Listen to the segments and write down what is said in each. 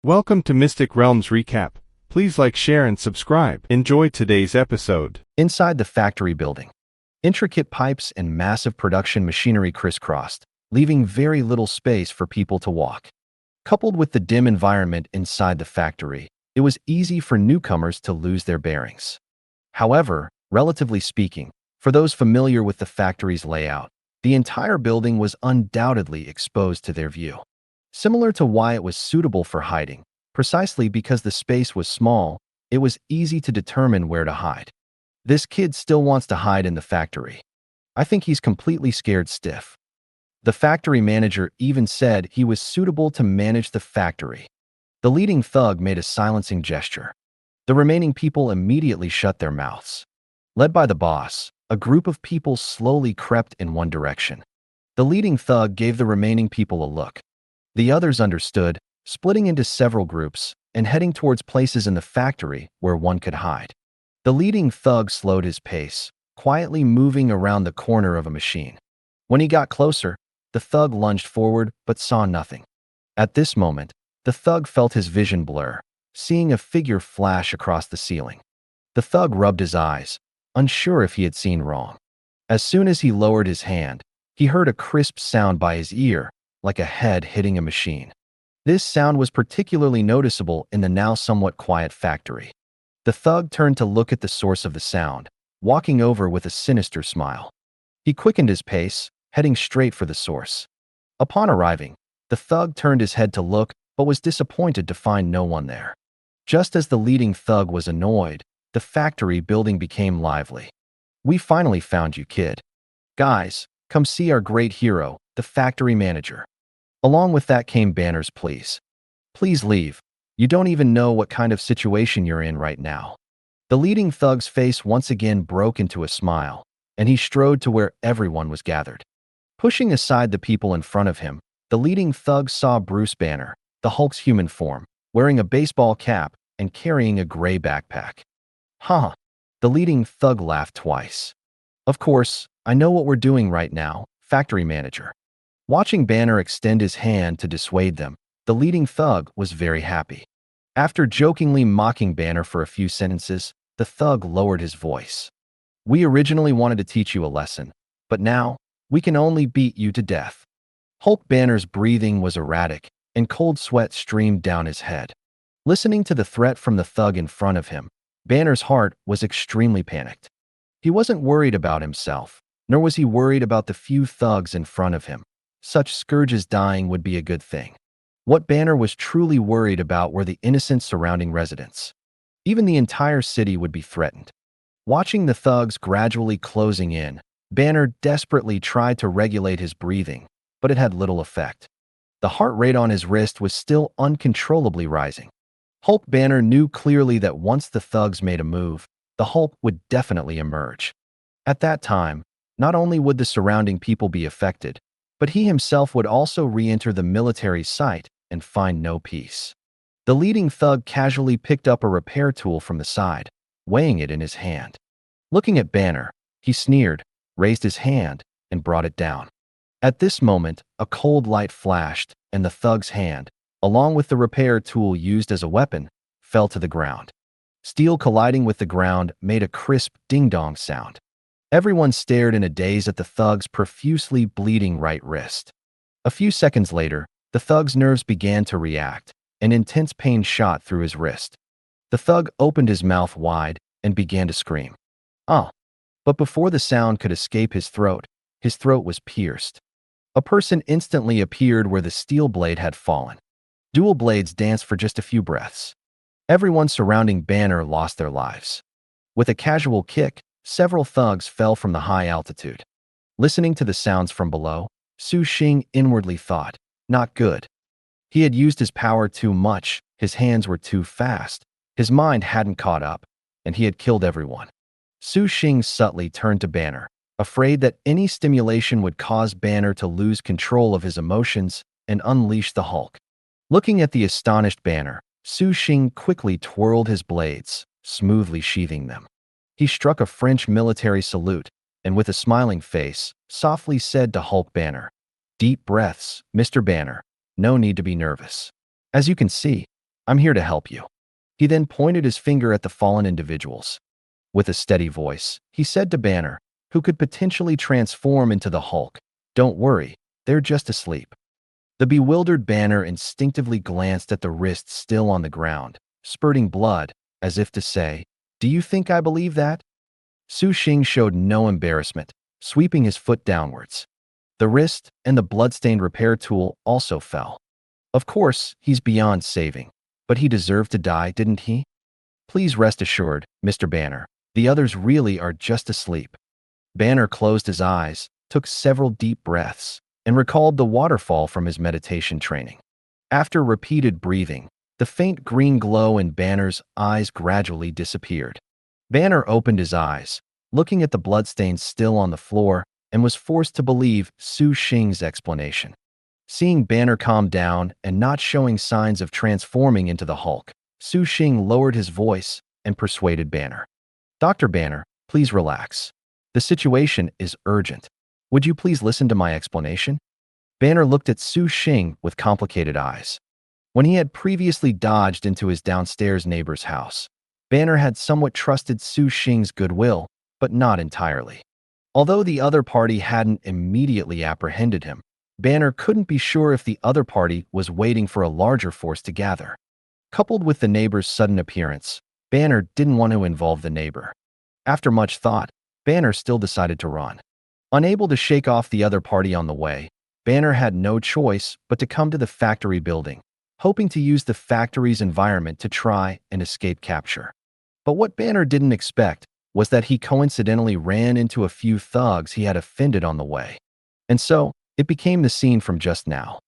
Welcome to Mystic Realms Recap. Please like, share, and subscribe. Enjoy today's episode. Inside the factory building, intricate pipes and massive production machinery crisscrossed, leaving very little space for people to walk. Coupled with the dim environment inside the factory, it was easy for newcomers to lose their bearings. However, relatively speaking, for those familiar with the factory's layout, the entire building was undoubtedly exposed to their view. Similar to why it was suitable for hiding, precisely because the space was small, it was easy to determine where to hide. This kid still wants to hide in the factory. I think he's completely scared stiff. The factory manager even said he was suitable to manage the factory. The leading thug made a silencing gesture. The remaining people immediately shut their mouths. Led by the boss, a group of people slowly crept in one direction. The leading thug gave the remaining people a look. The others understood, splitting into several groups and heading towards places in the factory where one could hide. The leading thug slowed his pace, quietly moving around the corner of a machine. When he got closer, the thug lunged forward but saw nothing. At this moment, the thug felt his vision blur, seeing a figure flash across the ceiling. The thug rubbed his eyes, unsure if he had seen wrong. As soon as he lowered his hand, he heard a crisp sound by his ear, like a head hitting a machine. This sound was particularly noticeable in the now somewhat quiet factory. The thug turned to look at the source of the sound, walking over with a sinister smile. He quickened his pace, heading straight for the source. Upon arriving, the thug turned his head to look, but was disappointed to find no one there. Just as the leading thug was annoyed, the factory building became lively. "We finally found you, kid. Guys, come see our great hero, the factory manager." Along with that came banners, "Please. Please leave. You don't even know what kind of situation you're in right now." The leading thug's face once again broke into a smile, and he strode to where everyone was gathered. Pushing aside the people in front of him, the leading thug saw Bruce Banner, the Hulk's human form, wearing a baseball cap and carrying a gray backpack. "Huh." The leading thug laughed twice. "Of course, I know what we're doing right now, factory manager." Watching Banner extend his hand to dissuade them, the leading thug was very happy. After jokingly mocking Banner for a few sentences, the thug lowered his voice. "We originally wanted to teach you a lesson, but now, we can only beat you to death." Hulk Banner's breathing was erratic, and cold sweat streamed down his head. Listening to the threat from the thug in front of him, Banner's heart was extremely panicked. He wasn't worried about himself, nor was he worried about the few thugs in front of him. Such scourges dying would be a good thing. What Banner was truly worried about were the innocent surrounding residents. Even the entire city would be threatened. Watching the thugs gradually closing in, Banner desperately tried to regulate his breathing, but it had little effect. The heart rate on his wrist was still uncontrollably rising. Hulk Banner knew clearly that once the thugs made a move, the Hulk would definitely emerge. At that time, not only would the surrounding people be affected, but he himself would also re-enter the military site and find no peace. The leading thug casually picked up a repair tool from the side, weighing it in his hand. Looking at Banner, he sneered, raised his hand, and brought it down. At this moment, a cold light flashed, and the thug's hand, along with the repair tool used as a weapon, fell to the ground. Steel colliding with the ground made a crisp ding-dong sound. Everyone stared in a daze at the thug's profusely bleeding right wrist. A few seconds later, the thug's nerves began to react, and intense pain shot through his wrist. The thug opened his mouth wide and began to scream. "Ah!" But before the sound could escape his throat was pierced. A person instantly appeared where the steel blade had fallen. Dual blades danced for just a few breaths. Everyone surrounding Banner lost their lives. With a casual kick, several thugs fell from the high altitude. Listening to the sounds from below, Su Xing inwardly thought, "Not good." He had used his power too much, his hands were too fast, his mind hadn't caught up, and he had killed everyone. Su Xing subtly turned to Banner, afraid that any stimulation would cause Banner to lose control of his emotions and unleash the Hulk. Looking at the astonished Banner, Su Xing quickly twirled his blades, smoothly sheathing them. He struck a French military salute, and with a smiling face, softly said to Hulk Banner, "Deep breaths, Mr. Banner. No need to be nervous. As you can see, I'm here to help you." He then pointed his finger at the fallen individuals. With a steady voice, he said to Banner, who could potentially transform into the Hulk, "Don't worry, they're just asleep." The bewildered Banner instinctively glanced at the wrist still on the ground, spurting blood, as if to say, "Do you think I believe that?" Su Xing showed no embarrassment, sweeping his foot downwards. The wrist and the bloodstained repair tool also fell. Of course, he's beyond saving, but he deserved to die, didn't he? "Please rest assured, Mr. Banner, the others really are just asleep." Banner closed his eyes, took several deep breaths, and recalled the waterfall from his meditation training. After repeated breathing, the faint green glow in Banner's eyes gradually disappeared. Banner opened his eyes, looking at the bloodstains still on the floor, and was forced to believe Su Xing's explanation. Seeing Banner calm down and not showing signs of transforming into the Hulk, Su Xing lowered his voice and persuaded Banner. "Dr. Banner, please relax. The situation is urgent. Would you please listen to my explanation?" Banner looked at Su Xing with complicated eyes. When he had previously dodged into his downstairs neighbor's house, Banner had somewhat trusted Su Xing's goodwill, but not entirely. Although the other party hadn't immediately apprehended him, Banner couldn't be sure if the other party was waiting for a larger force to gather. Coupled with the neighbor's sudden appearance, Banner didn't want to involve the neighbor. After much thought, Banner still decided to run. Unable to shake off the other party on the way, Banner had no choice but to come to the factory building, hoping to use the factory's environment to try and escape capture. But what Banner didn't expect was that he coincidentally ran into a few thugs he had offended on the way. And so, it became the scene from just now.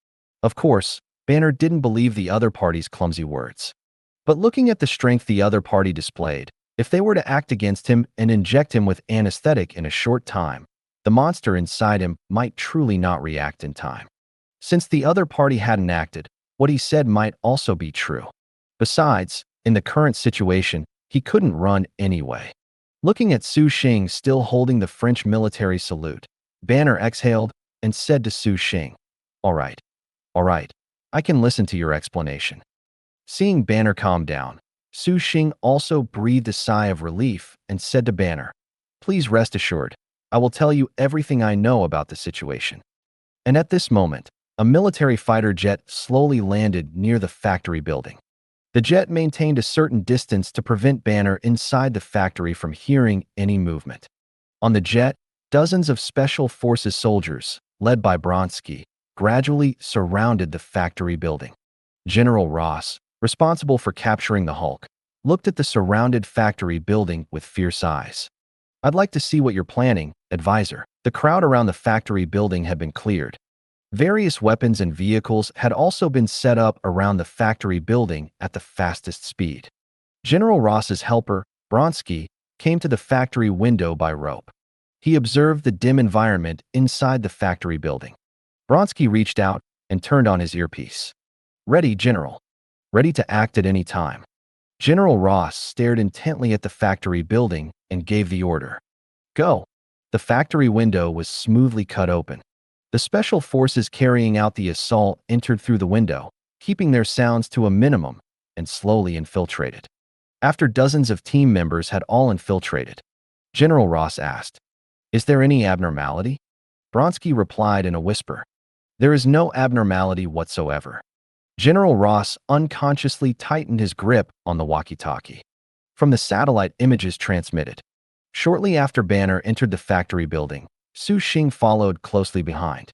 Of course, Banner didn't believe the other party's clumsy words. But looking at the strength the other party displayed, if they were to act against him and inject him with anesthetic in a short time, the monster inside him might truly not react in time. Since the other party hadn't acted, what he said might also be true. Besides, in the current situation, he couldn't run anyway. Looking at Su Xing still holding the French military salute, Banner exhaled and said to Su Xing, all right, I can listen to your explanation." Seeing Banner calm down, Su Xing also breathed a sigh of relief and said to Banner, "Please rest assured, I will tell you everything I know about the situation." And at this moment, a military fighter jet slowly landed near the factory building. The jet maintained a certain distance to prevent Banner inside the factory from hearing any movement. On the jet, dozens of Special Forces soldiers, led by Bronsky, gradually surrounded the factory building. General Ross, responsible for capturing the Hulk, looked at the surrounded factory building with fierce eyes. "I'd like to see what you're planning, advisor." The crowd around the factory building had been cleared. Various weapons and vehicles had also been set up around the factory building at the fastest speed. General Ross's helper, Bronsky, came to the factory window by rope. He observed the dim environment inside the factory building. Bronsky reached out and turned on his earpiece. "Ready, General. Ready to act at any time." General Ross stared intently at the factory building and gave the order. "Go." The factory window was smoothly cut open. The special forces carrying out the assault entered through the window, keeping their sounds to a minimum, and slowly infiltrated. After dozens of team members had all infiltrated, General Ross asked, "Is there any abnormality?" Bronsky replied in a whisper, "There is no abnormality whatsoever." General Ross unconsciously tightened his grip on the walkie-talkie. From the satellite images transmitted, shortly after Banner entered the factory building, Su Xing followed closely behind.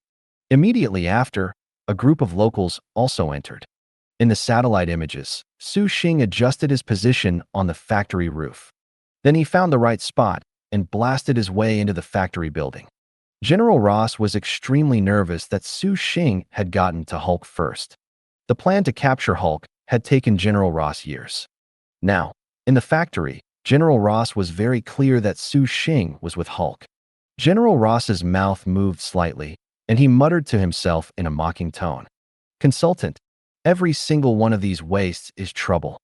Immediately after, a group of locals also entered. In the satellite images, Su Xing adjusted his position on the factory roof. Then he found the right spot and blasted his way into the factory building. General Ross was extremely nervous that Su Xing had gotten to Hulk first. The plan to capture Hulk had taken General Ross years. Now, in the factory, General Ross was very clear that Su Xing was with Hulk. General Ross's mouth moved slightly, and he muttered to himself in a mocking tone, "Consultant, every single one of these wastes is trouble."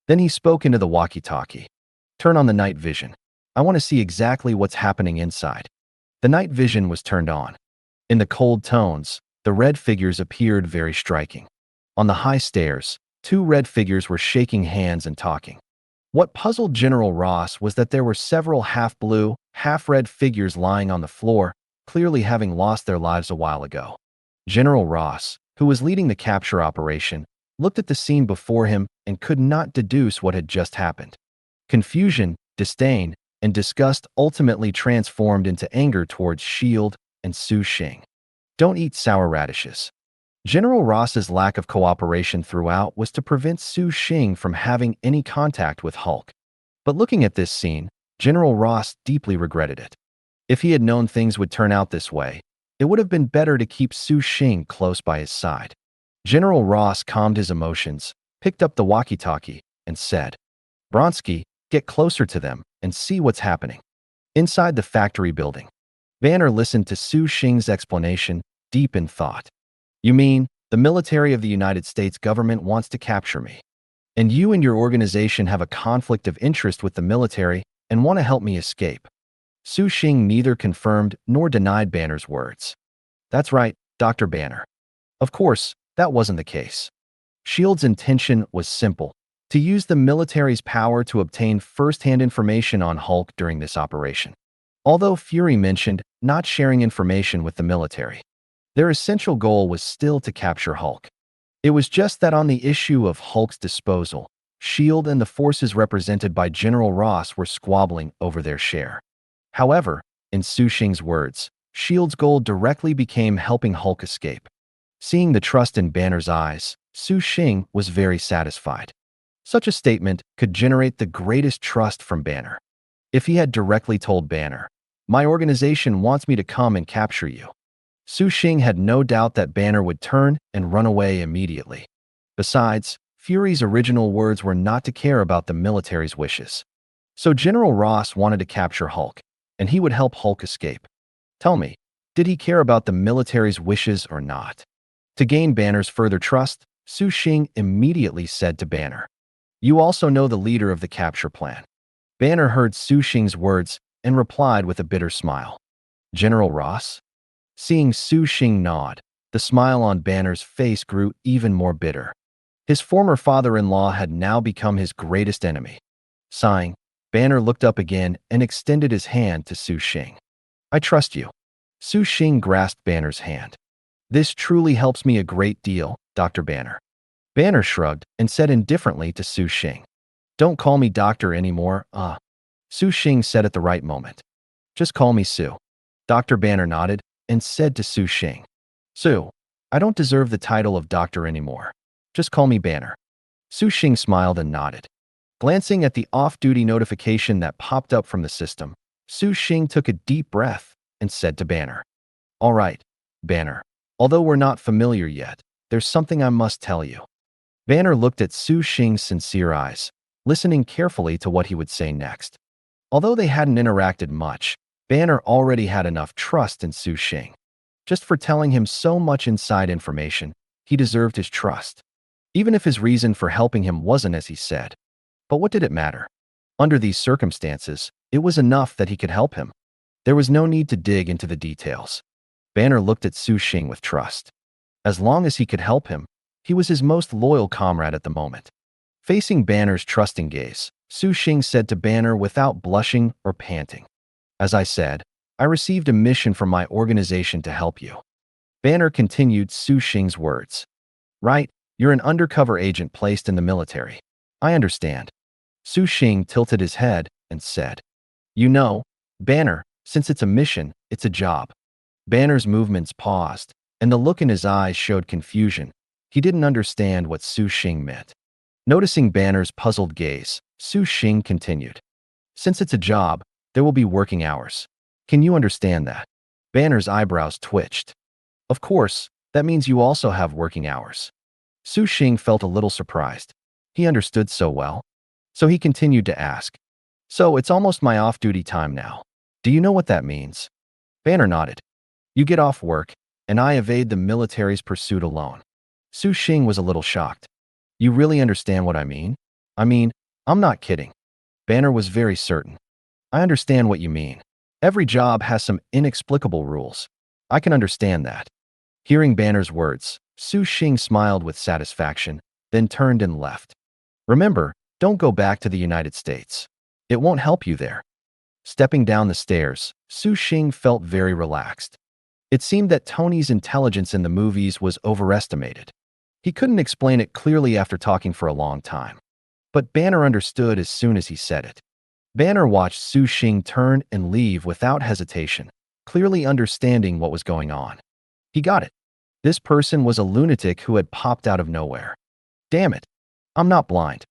Then he spoke into the walkie-talkie. "Turn on the night vision. I want to see exactly what's happening inside." The night vision was turned on. In the cold tones, the red figures appeared very striking. On the high stairs, Two red figures were shaking hands and talking. What puzzled General Ross was that there were several half-blue, half-red figures lying on the floor, clearly having lost their lives a while ago. General Ross, who was leading the capture operation, looked at the scene before him and could not deduce what had just happened. Confusion, disdain, and disgust ultimately transformed into anger towards S.H.I.E.L.D. and Su Xing. Don't eat sour radishes. General Ross's lack of cooperation throughout was to prevent Su Xing from having any contact with Hulk. But looking at this scene, General Ross deeply regretted it. If he had known things would turn out this way, it would have been better to keep Su Xing close by his side. General Ross calmed his emotions, picked up the walkie-talkie, and said, "Bronsky, get closer to them and see what's happening." Inside the factory building, Banner listened to Su Xing's explanation, deep in thought. "You mean, the military of the United States government wants to capture me? And you and your organization have a conflict of interest with the military and want to help me escape?" Su Xing neither confirmed nor denied Banner's words. "That's right, Dr. Banner. Of course, that wasn't the case. S.H.I.E.L.D's intention was simple: to use the military's power to obtain first-hand information on Hulk during this operation. Although Fury mentioned not sharing information with the military, their essential goal was still to capture Hulk. It was just that on the issue of Hulk's disposal, S.H.I.E.L.D. and the forces represented by General Ross were squabbling over their share. However, in Su Xing's words, S.H.I.E.L.D's goal directly became helping Hulk escape. Seeing the trust in Banner's eyes, Su Xing was very satisfied. Such a statement could generate the greatest trust from Banner. If he had directly told Banner, "My organization wants me to come and capture you," Su Xing had no doubt that Banner would turn and run away immediately. Besides, Fury's original words were not to care about the military's wishes. So General Ross wanted to capture Hulk, and he would help Hulk escape. Tell me, did he care about the military's wishes or not? To gain Banner's further trust, Su Xing immediately said to Banner, "You also know the leader of the capture plan." Banner heard Su Xing's words and replied with a bitter smile. "General Ross?" Seeing Su Xing nod, the smile on Banner's face grew even more bitter. His former father-in-law had now become his greatest enemy. Sighing, Banner looked up again and extended his hand to Su Xing. "I trust you." Su Xing grasped Banner's hand. "This truly helps me a great deal, Dr. Banner." Banner shrugged and said indifferently to Su Xing, "Don't call me doctor anymore, Su Xing said at the right moment. "Just call me Su." Dr. Banner nodded and said to Su Xing, "Su, I don't deserve the title of doctor anymore. Just call me Banner." Su Xing smiled and nodded. Glancing at the off-duty notification that popped up from the system, Su Xing took a deep breath and said to Banner, "All right, Banner, although we're not familiar yet, there's something I must tell you." Banner looked at Su Xing's sincere eyes, listening carefully to what he would say next. Although they hadn't interacted much, Banner already had enough trust in Su Xing. Just for telling him so much inside information, he deserved his trust. Even if his reason for helping him wasn't as he said. But what did it matter? Under these circumstances, it was enough that he could help him. There was no need to dig into the details. Banner looked at Su Xing with trust. As long as he could help him, he was his most loyal comrade at the moment. Facing Banner's trusting gaze, Su Xing said to Banner without blushing or panting, "As I said, I received a mission from my organization to help you." Banner continued Su Xing's words. "Right, you're an undercover agent placed in the military. I understand." Su Xing tilted his head and said, "You know, Banner, since it's a mission, it's a job." Banner's movements paused, and the look in his eyes showed confusion. He didn't understand what Su Xing meant. Noticing Banner's puzzled gaze, Su Xing continued, "Since it's a job, there will be working hours. Can you understand that?" Banner's eyebrows twitched. "Of course, that means you also have working hours." Su Xing felt a little surprised. He understood so well. So he continued to ask, "So it's almost my off-duty time now. Do you know what that means?" Banner nodded. "You get off work, and I evade the military's pursuit alone." Su Xing was a little shocked. "You really understand what I mean?" "I mean, I'm not kidding." Banner was very certain. "I understand what you mean. Every job has some inexplicable rules. I can understand that." Hearing Banner's words, Su Xing smiled with satisfaction then turned and left. Remember, don't go back to the United States. It won't help you there. Stepping down the stairs, Su Xing felt very relaxed. It seemed that Tony's intelligence in the movies was overestimated. He couldn't explain it clearly after talking for a long time. But Banner understood as soon as he said it. Banner watched Su Xing turn and leave without hesitation, clearly understanding what was going on. He got it. This person was a lunatic who had popped out of nowhere. Damn it. I'm not blind.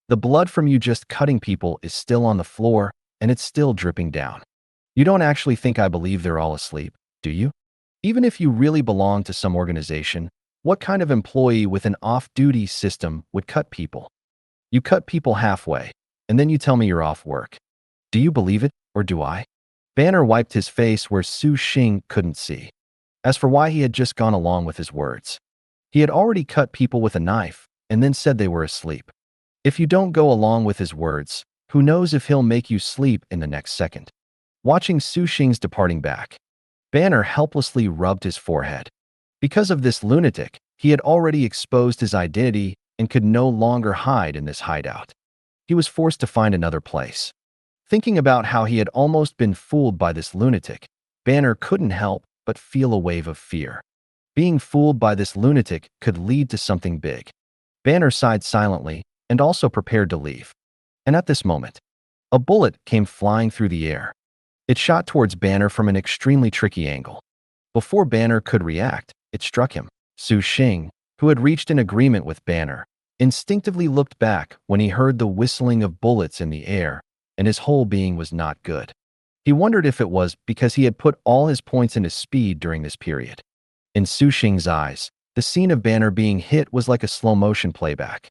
The blood from you just cutting people is still on the floor, and it's still dripping down. You don't actually think I believe they're all asleep, do you? Even if you really belong to some organization, what kind of employee with an off-duty system would cut people? You cut people halfway, and then you tell me you're off work. Do you believe it, or do I? Banner wiped his face where Su Xing couldn't see. As for why he had just gone along with his words. He had already cut people with a knife, and then said they were asleep. If you don't go along with his words, who knows if he'll make you sleep in the next second. Watching Su Xing's departing back, Banner helplessly rubbed his forehead. Because of this lunatic, he had already exposed his identity and could no longer hide in this hideout. He was forced to find another place. Thinking about how he had almost been fooled by this lunatic, Banner couldn't help but feel a wave of fear. Being fooled by this lunatic could lead to something big. Banner sighed silently and also prepared to leave. And at this moment, a bullet came flying through the air. It shot towards Banner from an extremely tricky angle. Before Banner could react, it struck him. Su Xing, who had reached an agreement with Banner, instinctively looked back when he heard the whistling of bullets in the air, and his whole being was not good. He wondered if it was because he had put all his points into speed during this period. In Su Xing's eyes, the scene of Banner being hit was like a slow-motion playback.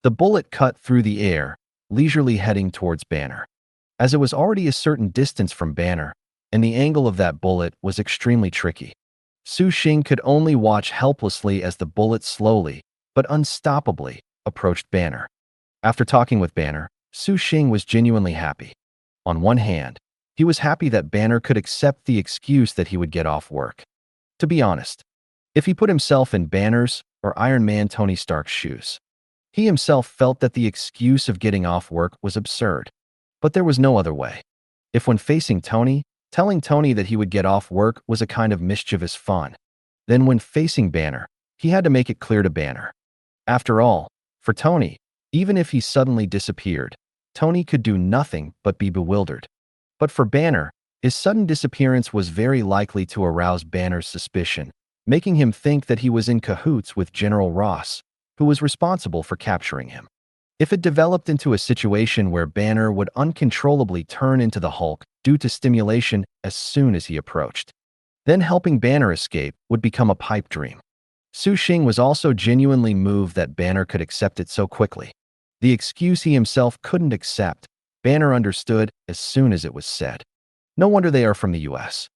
The bullet cut through the air, leisurely heading towards Banner. As it was already a certain distance from Banner, and the angle of that bullet was extremely tricky, Su Xing could only watch helplessly as the bullet slowly, but unstoppably, approached Banner. After talking with Banner, Su Xing was genuinely happy. On one hand, he was happy that Banner could accept the excuse that he would get off work. To be honest, if he put himself in Banner's or Iron Man Tony Stark's shoes, he himself felt that the excuse of getting off work was absurd. But there was no other way. If when facing Tony, telling Tony that he would get off work was a kind of mischievous fun, then when facing Banner, he had to make it clear to Banner. After all, for Tony, even if he suddenly disappeared, Tony could do nothing but be bewildered. But for Banner, his sudden disappearance was very likely to arouse Banner's suspicion, making him think that he was in cahoots with General Ross, who was responsible for capturing him. If it developed into a situation where Banner would uncontrollably turn into the Hulk due to stimulation as soon as he approached, then helping Banner escape would become a pipe dream. Su Xing was also genuinely moved that Banner could accept it so quickly. The excuse he himself couldn't accept, Banner understood as soon as it was said. No wonder they are from the US.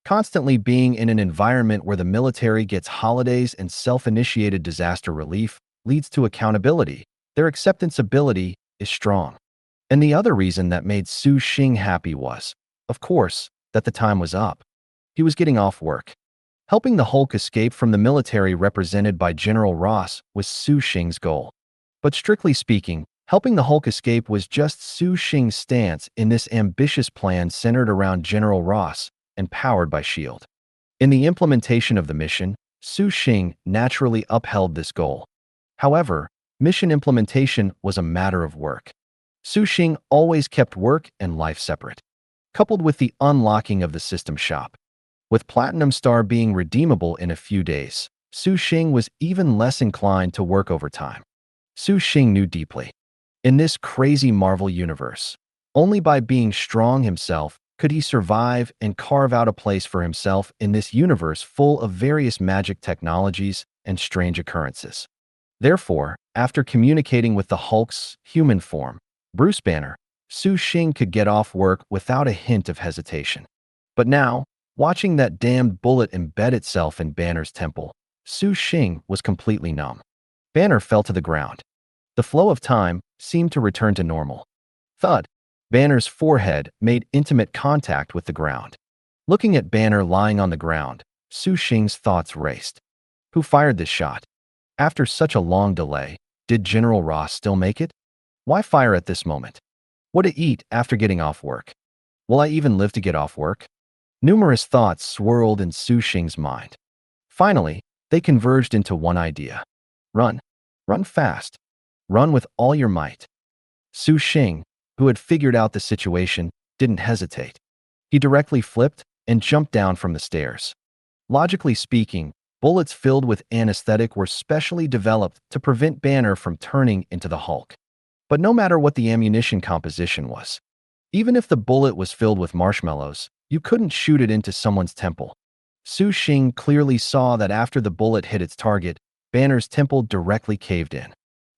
Constantly being in an environment where the military gets holidays and self-initiated disaster relief leads to accountability. Their acceptance ability is strong. And the other reason that made Su Xing happy was, of course, that the time was up. He was getting off work. Helping the Hulk escape from the military represented by General Ross was Su Xing's goal. But strictly speaking, helping the Hulk escape was just Su Xing's stance in this ambitious plan centered around General Ross and powered by S.H.I.E.L.D. In the implementation of the mission, Su Xing naturally upheld this goal. However, mission implementation was a matter of work. Su Xing always kept work and life separate. Coupled with the unlocking of the system shop, with Platinum Star being redeemable in a few days, Su Xing was even less inclined to work overtime. Su Xing knew deeply. In this crazy Marvel universe, only by being strong himself could he survive and carve out a place for himself in this universe full of various magic technologies and strange occurrences. Therefore, after communicating with the Hulk's human form, Bruce Banner, Su Xing could get off work without a hint of hesitation. But now, watching that damned bullet embed itself in Banner's temple, Su Xing was completely numb. Banner fell to the ground. The flow of time seemed to return to normal. Thud! Banner's forehead made intimate contact with the ground. Looking at Banner lying on the ground, Su Xing's thoughts raced. Who fired this shot? After such a long delay, Did General Ross still make it? Why fire at this moment? What to eat after getting off work? Will I even live to get off work? Numerous thoughts swirled in Su Xing's mind. Finally, they converged into one idea. Run. Run fast. Run with all your might. Su Xing, who had figured out the situation, didn't hesitate. He directly flipped and jumped down from the stairs. Logically speaking, bullets filled with anesthetic were specially developed to prevent Banner from turning into the Hulk. But no matter what the ammunition composition was, even if the bullet was filled with marshmallows, you couldn't shoot it into someone's temple. Su Xing clearly saw that after the bullet hit its target, Banner's temple directly caved in.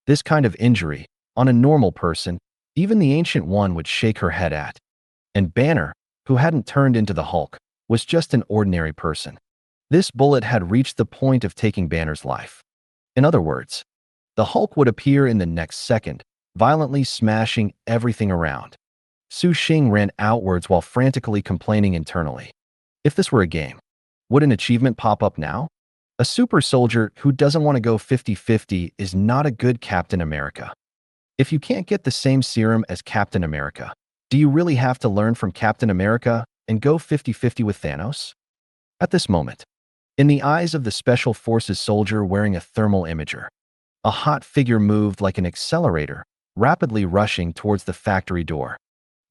This kind of injury, on a normal person, even the Ancient One would shake her head at. And Banner, who hadn't turned into the Hulk, was just an ordinary person. This bullet had reached the point of taking Banner's life. In other words, the Hulk would appear in the next second, violently smashing everything around. Su Xing ran outwards while frantically complaining internally. If this were a game, would an achievement pop up now? A super soldier who doesn't want to go 50-50 is not a good Captain America. If you can't get the same serum as Captain America, do you really have to learn from Captain America and go 50-50 with Thanos? At this moment, in the eyes of the Special Forces soldier wearing a thermal imager, a hot figure moved like an accelerator, rapidly rushing towards the factory door.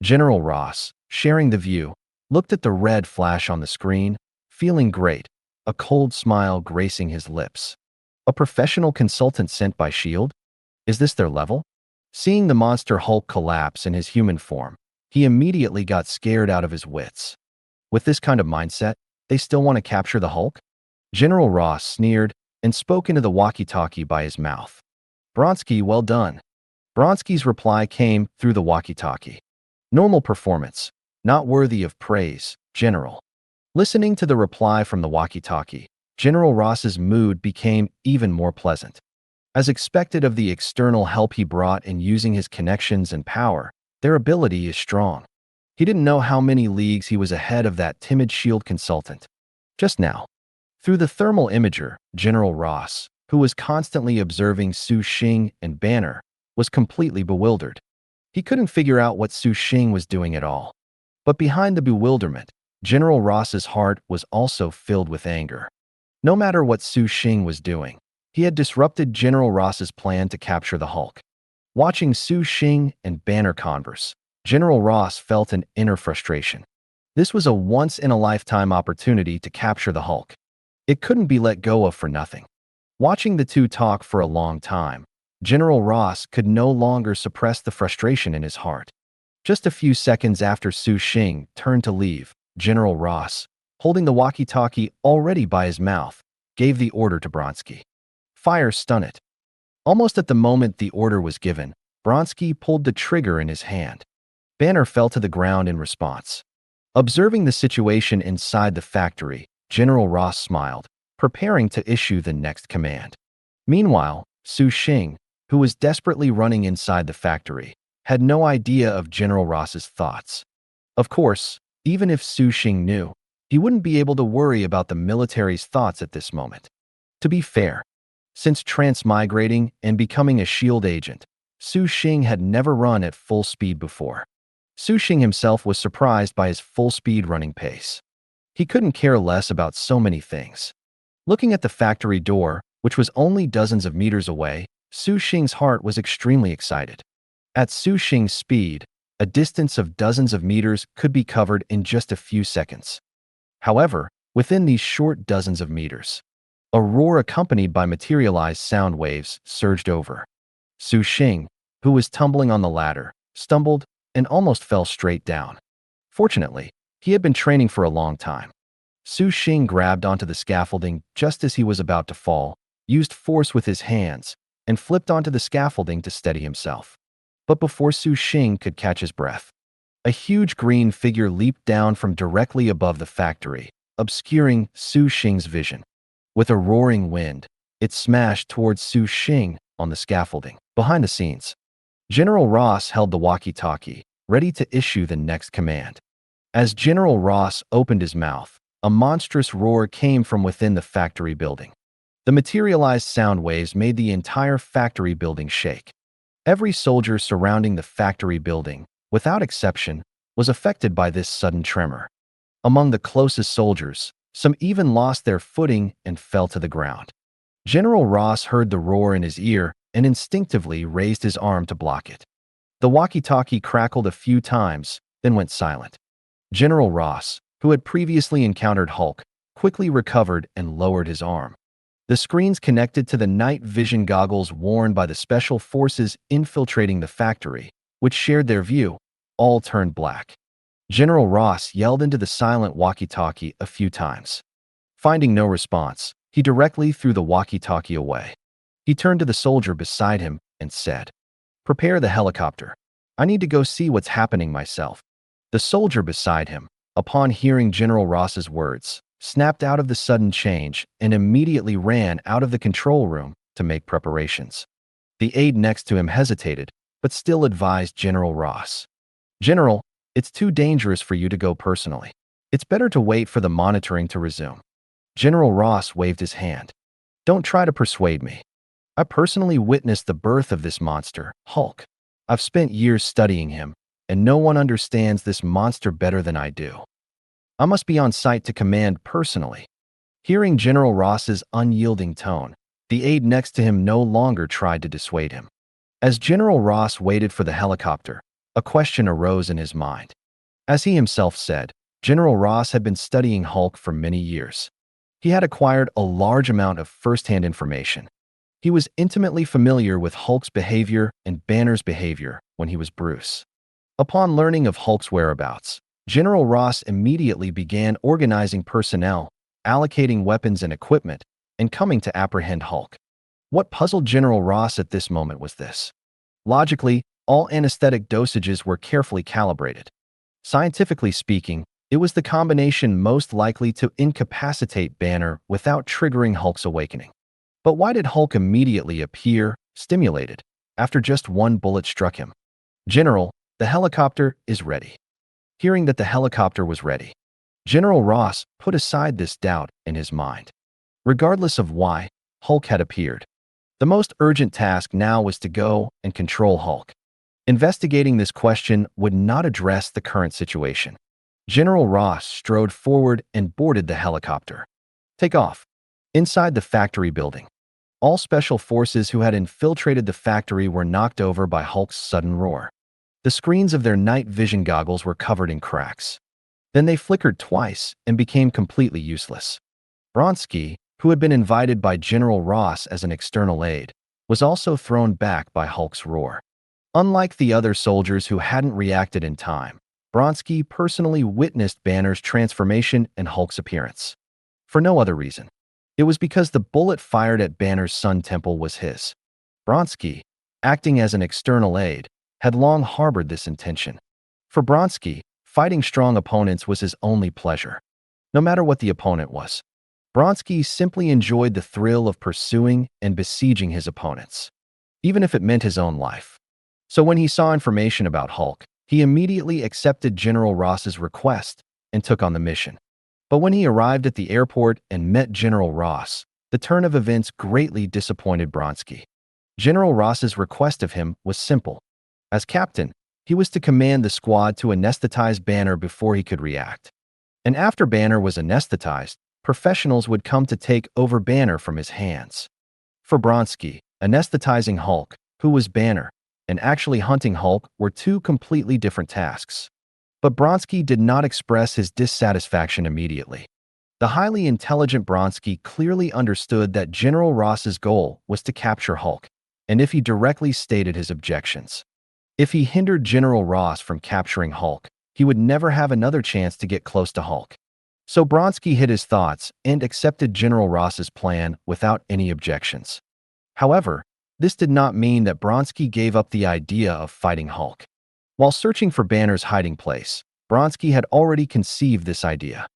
General Ross, sharing the view, looked at the red flash on the screen, feeling great, a cold smile gracing his lips. A professional consultant sent by S.H.I.E.L.D? Is this their level? Seeing the monster Hulk collapse in his human form, he immediately got scared out of his wits. With this kind of mindset, they still want to capture the Hulk? General Ross sneered and spoke into the walkie-talkie by his mouth. Bronsky, well done. Bronsky's reply came through the walkie-talkie. Normal performance, not worthy of praise, General. Listening to the reply from the walkie-talkie, General Ross's mood became even more pleasant. As expected of the external help he brought in using his connections and power, their ability is strong. He didn't know how many leagues he was ahead of that timid S.H.I.E.L.D. consultant. Just now, through the thermal imager, General Ross, who was constantly observing Su Xing and Banner, was completely bewildered. He couldn't figure out what Su Xing was doing at all. But behind the bewilderment, General Ross's heart was also filled with anger. No matter what Su Xing was doing, he had disrupted General Ross's plan to capture the Hulk. Watching Su Xing and Banner converse, General Ross felt an inner frustration. This was a once-in-a-lifetime opportunity to capture the Hulk. It couldn't be let go of for nothing. Watching the two talk for a long time, General Ross could no longer suppress the frustration in his heart. Just a few seconds after Su Xing turned to leave, General Ross, holding the walkie-talkie already by his mouth, gave the order to Bronsky. Fire, stun it. Almost at the moment the order was given, Bronsky pulled the trigger in his hand. Banner fell to the ground in response. Observing the situation inside the factory, General Ross smiled, preparing to issue the next command. Meanwhile, Su Xing, who was desperately running inside the factory, had no idea of General Ross's thoughts. Of course, even if Su Xing knew, he wouldn't be able to worry about the military's thoughts at this moment. To be fair, since transmigrating and becoming a S.H.I.E.L.D. agent, Su Xing had never run at full speed before. Su Xing himself was surprised by his full-speed running pace. He couldn't care less about so many things. Looking at the factory door, which was only dozens of meters away, Su Xing's heart was extremely excited. At Su Xing's speed, a distance of dozens of meters could be covered in just a few seconds. However, within these short dozens of meters, a roar accompanied by materialized sound waves surged over. Su Xing, who was tumbling on the ladder, stumbled and almost fell straight down. Fortunately, he had been training for a long time. Su Xing grabbed onto the scaffolding just as he was about to fall, used force with his hands, and flipped onto the scaffolding to steady himself. But before Su Xing could catch his breath, a huge green figure leaped down from directly above the factory, obscuring Su Xing's vision. With a roaring wind, it smashed towards Su Xing on the scaffolding. Behind the scenes, General Ross held the walkie-talkie, ready to issue the next command. As General Ross opened his mouth, a monstrous roar came from within the factory building. The materialized sound waves made the entire factory building shake. Every soldier surrounding the factory building, without exception, was affected by this sudden tremor. Among the closest soldiers, some even lost their footing and fell to the ground. General Ross heard the roar in his ear and instinctively raised his arm to block it. The walkie-talkie crackled a few times, then went silent. General Ross, who had previously encountered Hulk, quickly recovered and lowered his arm. The screens connected to the night vision goggles worn by the special forces infiltrating the factory, which shared their view, all turned black. General Ross yelled into the silent walkie-talkie a few times. Finding no response, he directly threw the walkie-talkie away. He turned to the soldier beside him and said, "Prepare the helicopter. I need to go see what's happening myself." The soldier beside him, upon hearing General Ross's words, snapped out of the sudden change and immediately ran out of the control room to make preparations. The aide next to him hesitated, but still advised General Ross, "General, it's too dangerous for you to go personally. It's better to wait for the monitoring to resume." General Ross waved his hand. "Don't try to persuade me. I personally witnessed the birth of this monster, Hulk. I've spent years studying him, and no one understands this monster better than I do. I must be on site to command personally." Hearing General Ross's unyielding tone, the aide next to him no longer tried to dissuade him. As General Ross waited for the helicopter, a question arose in his mind. As he himself said, General Ross had been studying Hulk for many years. He had acquired a large amount of first-hand information. He was intimately familiar with Hulk's behavior and Banner's behavior when he was Bruce. Upon learning of Hulk's whereabouts, General Ross immediately began organizing personnel, allocating weapons and equipment, and coming to apprehend Hulk. What puzzled General Ross at this moment was this. Logically, all anesthetic dosages were carefully calibrated. Scientifically speaking, it was the combination most likely to incapacitate Banner without triggering Hulk's awakening. But why did Hulk immediately appear, stimulated, after just one bullet struck him? "General, the helicopter is ready." Hearing that the helicopter was ready, General Ross put aside this doubt in his mind. Regardless of why, Hulk had appeared. The most urgent task now was to go and control Hulk. Investigating this question would not address the current situation. General Ross strode forward and boarded the helicopter. Take off. Inside the factory building, all special forces who had infiltrated the factory were knocked over by Hulk's sudden roar. The screens of their night vision goggles were covered in cracks. Then they flickered twice and became completely useless. Bronsky, who had been invited by General Ross as an external aide, was also thrown back by Hulk's roar. Unlike the other soldiers who hadn't reacted in time, Bronsky personally witnessed Banner's transformation and Hulk's appearance. For no other reason. It was because the bullet fired at Banner's Sun Temple was his. Bronsky, acting as an external aide, had long harbored this intention. For Bronsky, fighting strong opponents was his only pleasure. No matter what the opponent was, Bronsky simply enjoyed the thrill of pursuing and besieging his opponents, even if it meant his own life. So when he saw information about Hulk, he immediately accepted General Ross's request and took on the mission. But when he arrived at the airport and met General Ross, the turn of events greatly disappointed Bronsky. General Ross's request of him was simple. As captain, he was to command the squad to anesthetize Banner before he could react. And after Banner was anesthetized, professionals would come to take over Banner from his hands. For Bronsky, anesthetizing Hulk, who was Banner, and actually hunting Hulk were two completely different tasks. But Bronsky did not express his dissatisfaction immediately. The highly intelligent Bronsky clearly understood that General Ross's goal was to capture Hulk, and if he directly stated his objections. If he hindered General Ross from capturing Hulk, he would never have another chance to get close to Hulk. So Bronsky hid his thoughts and accepted General Ross's plan without any objections. However, this did not mean that Bronsky gave up the idea of fighting Hulk. While searching for Banner's hiding place, Bronsky had already conceived this idea.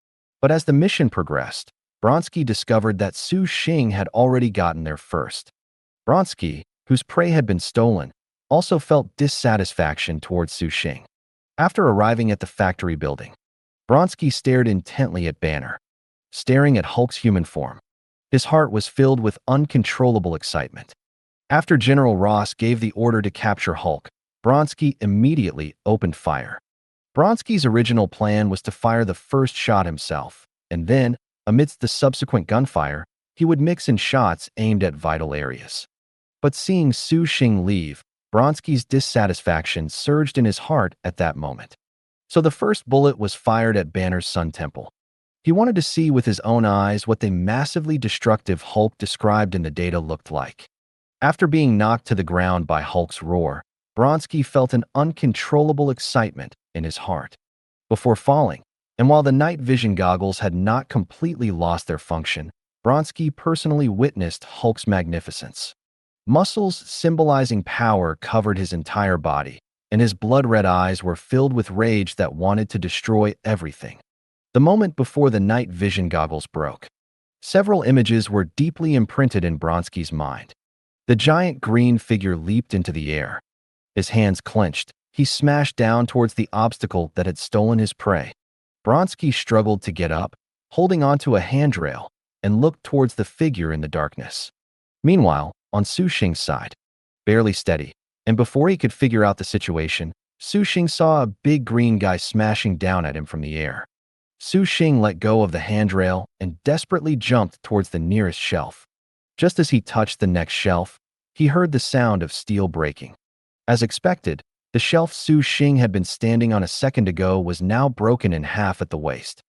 But as the mission progressed, Bronsky discovered that Su Xing had already gotten there first. Bronsky, whose prey had been stolen, also felt dissatisfaction towards Su Xing. After arriving at the factory building, Bronsky stared intently at Banner, staring at Hulk's human form. His heart was filled with uncontrollable excitement. After General Ross gave the order to capture Hulk, Bronski immediately opened fire. Bronski's original plan was to fire the first shot himself, and then, amidst the subsequent gunfire, he would mix in shots aimed at vital areas. But seeing Su Xing leave, Bronski's dissatisfaction surged in his heart at that moment. So the first bullet was fired at Banner's Sun Temple. He wanted to see with his own eyes what the massively destructive Hulk described in the data looked like. After being knocked to the ground by Hulk's roar, Bronski felt an uncontrollable excitement in his heart. Before falling, and while the night vision goggles had not completely lost their function, Bronski personally witnessed Hulk's magnificence. Muscles symbolizing power covered his entire body, and his blood-red eyes were filled with rage that wanted to destroy everything. The moment before the night vision goggles broke, several images were deeply imprinted in Bronski's mind. The giant green figure leaped into the air. His hands clenched. He smashed down towards the obstacle that had stolen his prey. Bronski struggled to get up, holding onto a handrail, and looked towards the figure in the darkness. Meanwhile, on Su Xing's side, barely steady, and before he could figure out the situation, Su Xing saw a big green guy smashing down at him from the air. Su Xing let go of the handrail and desperately jumped towards the nearest shelf. Just as he touched the next shelf, he heard the sound of steel breaking. As expected, the shelf Su Xing had been standing on a second ago was now broken in half at the waist.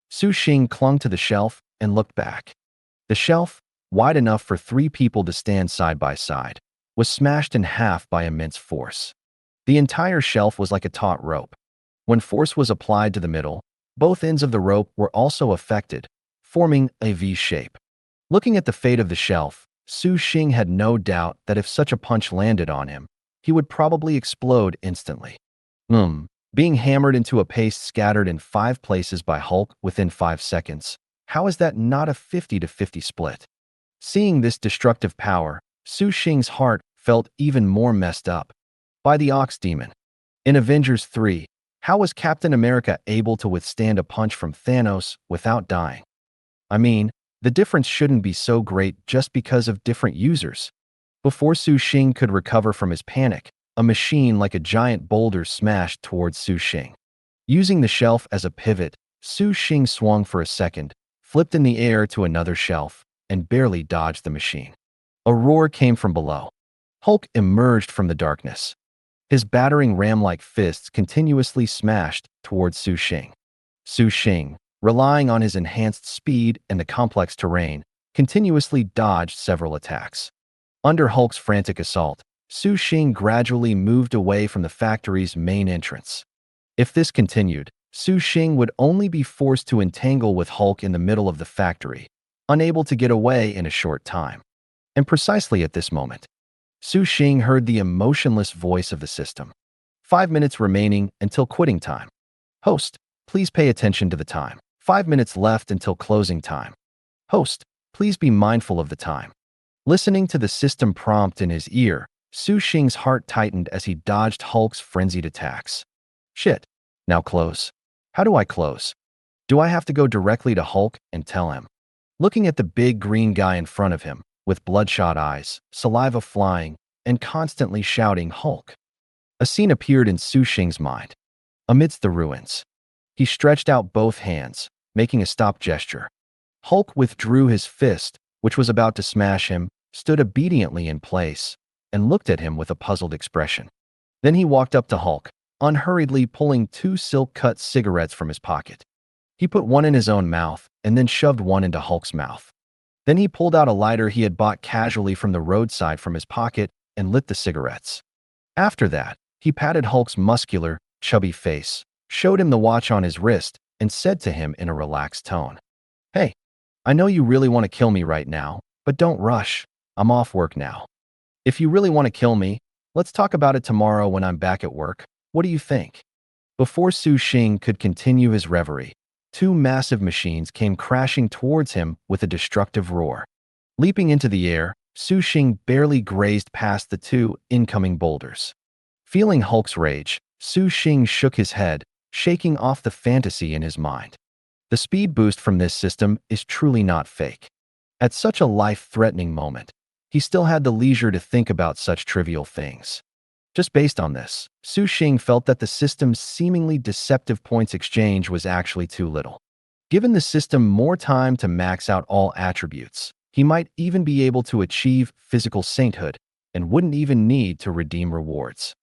Su Xing clung to the shelf and looked back. The shelf, wide enough for 3 people to stand side by side, was smashed in half by immense force. The entire shelf was like a taut rope. When force was applied to the middle, both ends of the rope were also affected, forming a V shape. Looking at the fate of the shelf, Su Xing had no doubt that if such a punch landed on him, he would probably explode instantly. Being hammered into a paste scattered in 5 places by Hulk within 5 seconds. How is that not a 50-50 split? Seeing this destructive power, Su Xing's heart felt even more messed up. By the Ox Demon. In Avengers 3, how was Captain America able to withstand a punch from Thanos without dying? I mean, the difference shouldn't be so great just because of different users. Before Su Xing could recover from his panic, a machine like a giant boulder smashed towards Su Xing. Using the shelf as a pivot, Su Xing swung for a second, flipped in the air to another shelf, and barely dodged the machine. A roar came from below. Hulk emerged from the darkness. His battering ram-like fists continuously smashed towards Su Xing. Su Xing, relying on his enhanced speed and the complex terrain, continuously dodged several attacks. Under Hulk's frantic assault, Su Xing gradually moved away from the factory's main entrance. If this continued, Su Xing would only be forced to entangle with Hulk in the middle of the factory, unable to get away in a short time. And precisely at this moment, Su Xing heard the emotionless voice of the system. 5 minutes remaining until quitting time. Host, please pay attention to the time. 5 minutes left until closing time. Host, please be mindful of the time. Listening to the system prompt in his ear, Su Xing's heart tightened as he dodged Hulk's frenzied attacks. Shit. Now close. How do I close? Do I have to go directly to Hulk and tell him? Looking at the big green guy in front of him, with bloodshot eyes, saliva flying, and constantly shouting Hulk. A scene appeared in Su Xing's mind. Amidst the ruins, he stretched out both hands, making a stop gesture. Hulk withdrew his fist, which was about to smash him, stood obediently in place, and looked at him with a puzzled expression. Then he walked up to Hulk, unhurriedly pulling 2 silk-cut cigarettes from his pocket. He put one in his own mouth and then shoved one into Hulk's mouth. Then he pulled out a lighter he had bought casually from the roadside from his pocket and lit the cigarettes. After that, he patted Hulk's muscular, chubby face, showed him the watch on his wrist, and said to him in a relaxed tone, "Hey, I know you really want to kill me right now, but don't rush. I'm off work now. If you really want to kill me, let's talk about it tomorrow when I'm back at work. What do you think?" Before Su Xing could continue his reverie, 2 massive machines came crashing towards him with a destructive roar. Leaping into the air, Su Xing barely grazed past the 2 incoming boulders. Feeling Hulk's rage, Su Xing shook his head, shaking off the fantasy in his mind. The speed boost from this system is truly not fake. At such a life-threatening moment, he still had the leisure to think about such trivial things. Just based on this, Su Xing felt that the system's seemingly deceptive points exchange was actually too little. Given the system more time to max out all attributes, he might even be able to achieve physical sainthood and wouldn't even need to redeem rewards.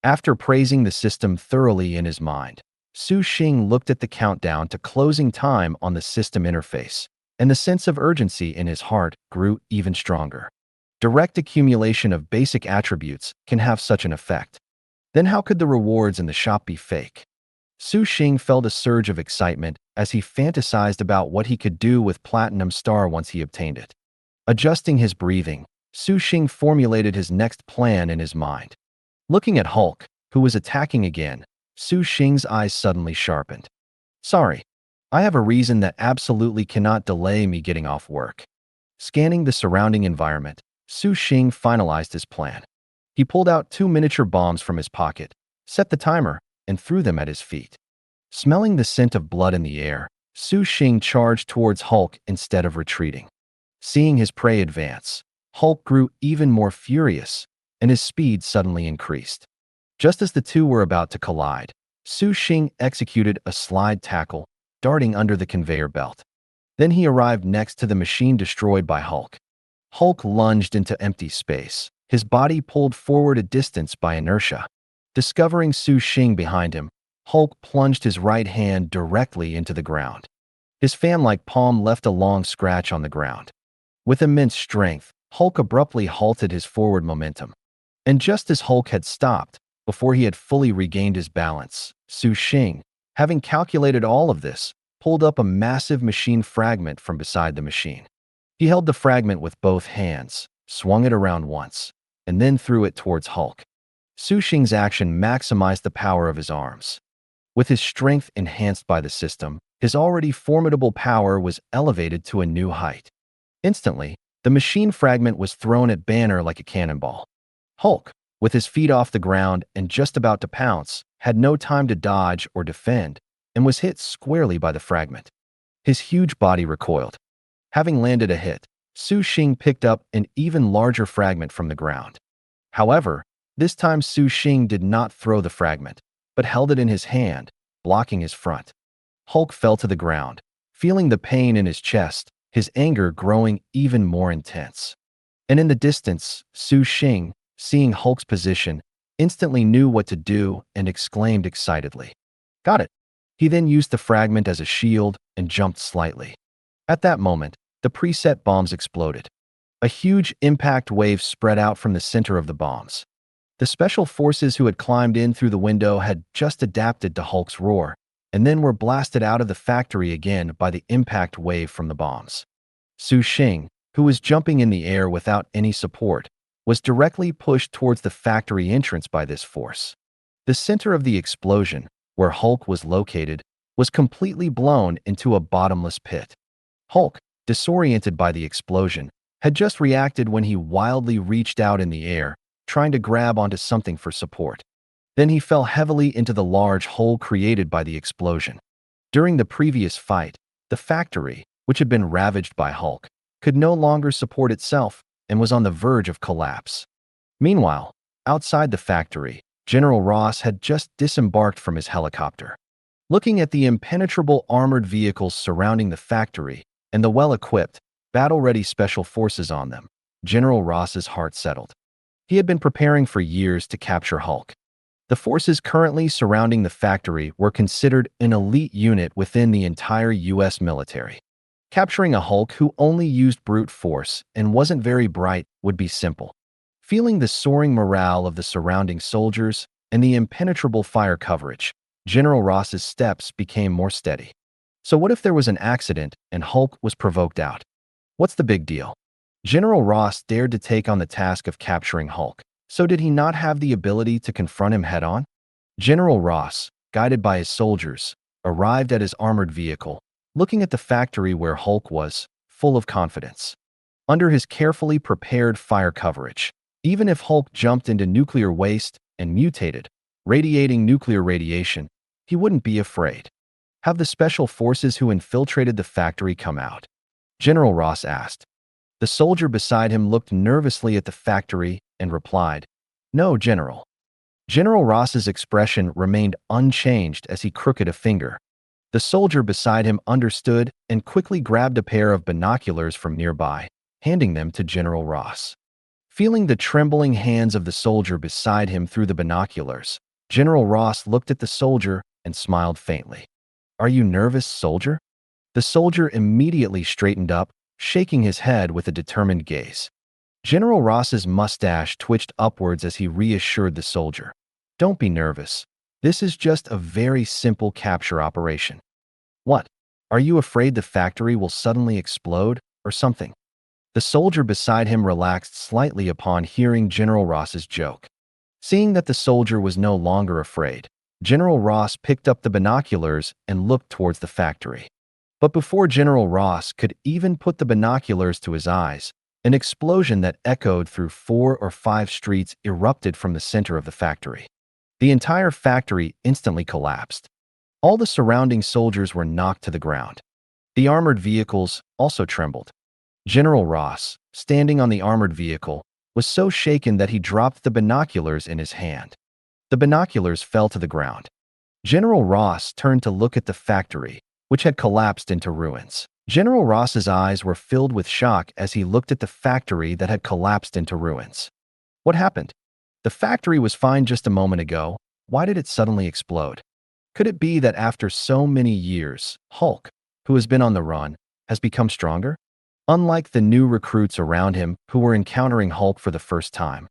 After praising the system thoroughly in his mind, Su Xing looked at the countdown to closing time on the system interface, and the sense of urgency in his heart grew even stronger. Direct accumulation of basic attributes can have such an effect. Then how could the rewards in the shop be fake? Su Xing felt a surge of excitement as he fantasized about what he could do with Platinum Star once he obtained it. Adjusting his breathing, Su Xing formulated his next plan in his mind. Looking at Hulk, who was attacking again, Su Xing's eyes suddenly sharpened. Sorry, I have a reason that absolutely cannot delay me getting off work. Scanning the surrounding environment, Su Xing finalized his plan. He pulled out 2 miniature bombs from his pocket, set the timer, and threw them at his feet. Smelling the scent of blood in the air, Su Xing charged towards Hulk instead of retreating. Seeing his prey advance, Hulk grew even more furious, and his speed suddenly increased. Just as the two were about to collide, Su Xing executed a slide tackle, darting under the conveyor belt. Then he arrived next to the machine destroyed by Hulk. Hulk lunged into empty space, his body pulled forward a distance by inertia. Discovering Su Xing behind him, Hulk plunged his right hand directly into the ground. His fan-like palm left a long scratch on the ground. With immense strength, Hulk abruptly halted his forward momentum. And just as Hulk had stopped, before he had fully regained his balance, Su Xing, having calculated all of this, pulled up a massive machine fragment from beside the machine. He held the fragment with both hands, swung it around once, and then threw it towards Hulk. Su Xing's action maximized the power of his arms. With his strength enhanced by the system, his already formidable power was elevated to a new height. Instantly, the machine fragment was thrown at Banner like a cannonball. Hulk, with his feet off the ground and just about to pounce, had no time to dodge or defend, and was hit squarely by the fragment. His huge body recoiled. Having landed a hit, Su Xing picked up an even larger fragment from the ground. However, this time Su Xing did not throw the fragment, but held it in his hand, blocking his front. Hulk fell to the ground, feeling the pain in his chest, his anger growing even more intense. And in the distance, Su Xing, seeing Hulk's position, instantly knew what to do and exclaimed excitedly. Got it. He then used the fragment as a shield and jumped slightly. At that moment, the preset bombs exploded. A huge impact wave spread out from the center of the bombs. The special forces who had climbed in through the window had just adapted to Hulk's roar, and then were blasted out of the factory again by the impact wave from the bombs. Su Xing, who was jumping in the air without any support, was directly pushed towards the factory entrance by this force. The center of the explosion, where Hulk was located, was completely blown into a bottomless pit. Hulk, disoriented by the explosion, had just reacted when he wildly reached out in the air, trying to grab onto something for support. Then he fell heavily into the large hole created by the explosion. During the previous fight, the factory, which had been ravaged by Hulk, could no longer support itself and was on the verge of collapse. Meanwhile, outside the factory, General Ross had just disembarked from his helicopter. Looking at the impenetrable armored vehicles surrounding the factory and the well-equipped, battle-ready special forces on them, General Ross's heart settled. He had been preparing for years to capture Hulk. The forces currently surrounding the factory were considered an elite unit within the entire U.S. military. Capturing a Hulk who only used brute force and wasn't very bright would be simple. Feeling the soaring morale of the surrounding soldiers and the impenetrable fire coverage, General Ross's steps became more steady. So what if there was an accident and Hulk was provoked out? What's the big deal? General Ross dared to take on the task of capturing Hulk. So did he not have the ability to confront him head-on? General Ross, guided by his soldiers, arrived at his armored vehicle, looking at the factory where Hulk was, full of confidence. Under his carefully prepared fire coverage, even if Hulk jumped into nuclear waste and mutated, radiating nuclear radiation, he wouldn't be afraid. Have the special forces who infiltrated the factory come out? General Ross asked. The soldier beside him looked nervously at the factory and replied, "No, General." General Ross's expression remained unchanged as he crooked a finger. The soldier beside him understood and quickly grabbed a pair of binoculars from nearby, handing them to General Ross. Feeling the trembling hands of the soldier beside him through the binoculars, General Ross looked at the soldier and smiled faintly. "Are you nervous, soldier?" The soldier immediately straightened up, shaking his head with a determined gaze. General Ross's mustache twitched upwards as he reassured the soldier. "Don't be nervous. This is just a very simple capture operation." "What? Are you afraid the factory will suddenly explode or something?" The soldier beside him relaxed slightly upon hearing General Ross's joke. Seeing that the soldier was no longer afraid, General Ross picked up the binoculars and looked towards the factory. But before General Ross could even put the binoculars to his eyes, an explosion that echoed through 4 or 5 streets erupted from the center of the factory. The entire factory instantly collapsed. All the surrounding soldiers were knocked to the ground. The armored vehicles also trembled. General Ross, standing on the armored vehicle, was so shaken that he dropped the binoculars in his hand. The binoculars fell to the ground. General Ross turned to look at the factory, which had collapsed into ruins. General Ross's eyes were filled with shock as he looked at the factory that had collapsed into ruins. What happened? The factory was fine just a moment ago. Why did it suddenly explode? Could it be that after so many years, Hulk, who has been on the run, has become stronger? Unlike the new recruits around him who were encountering Hulk for the first time,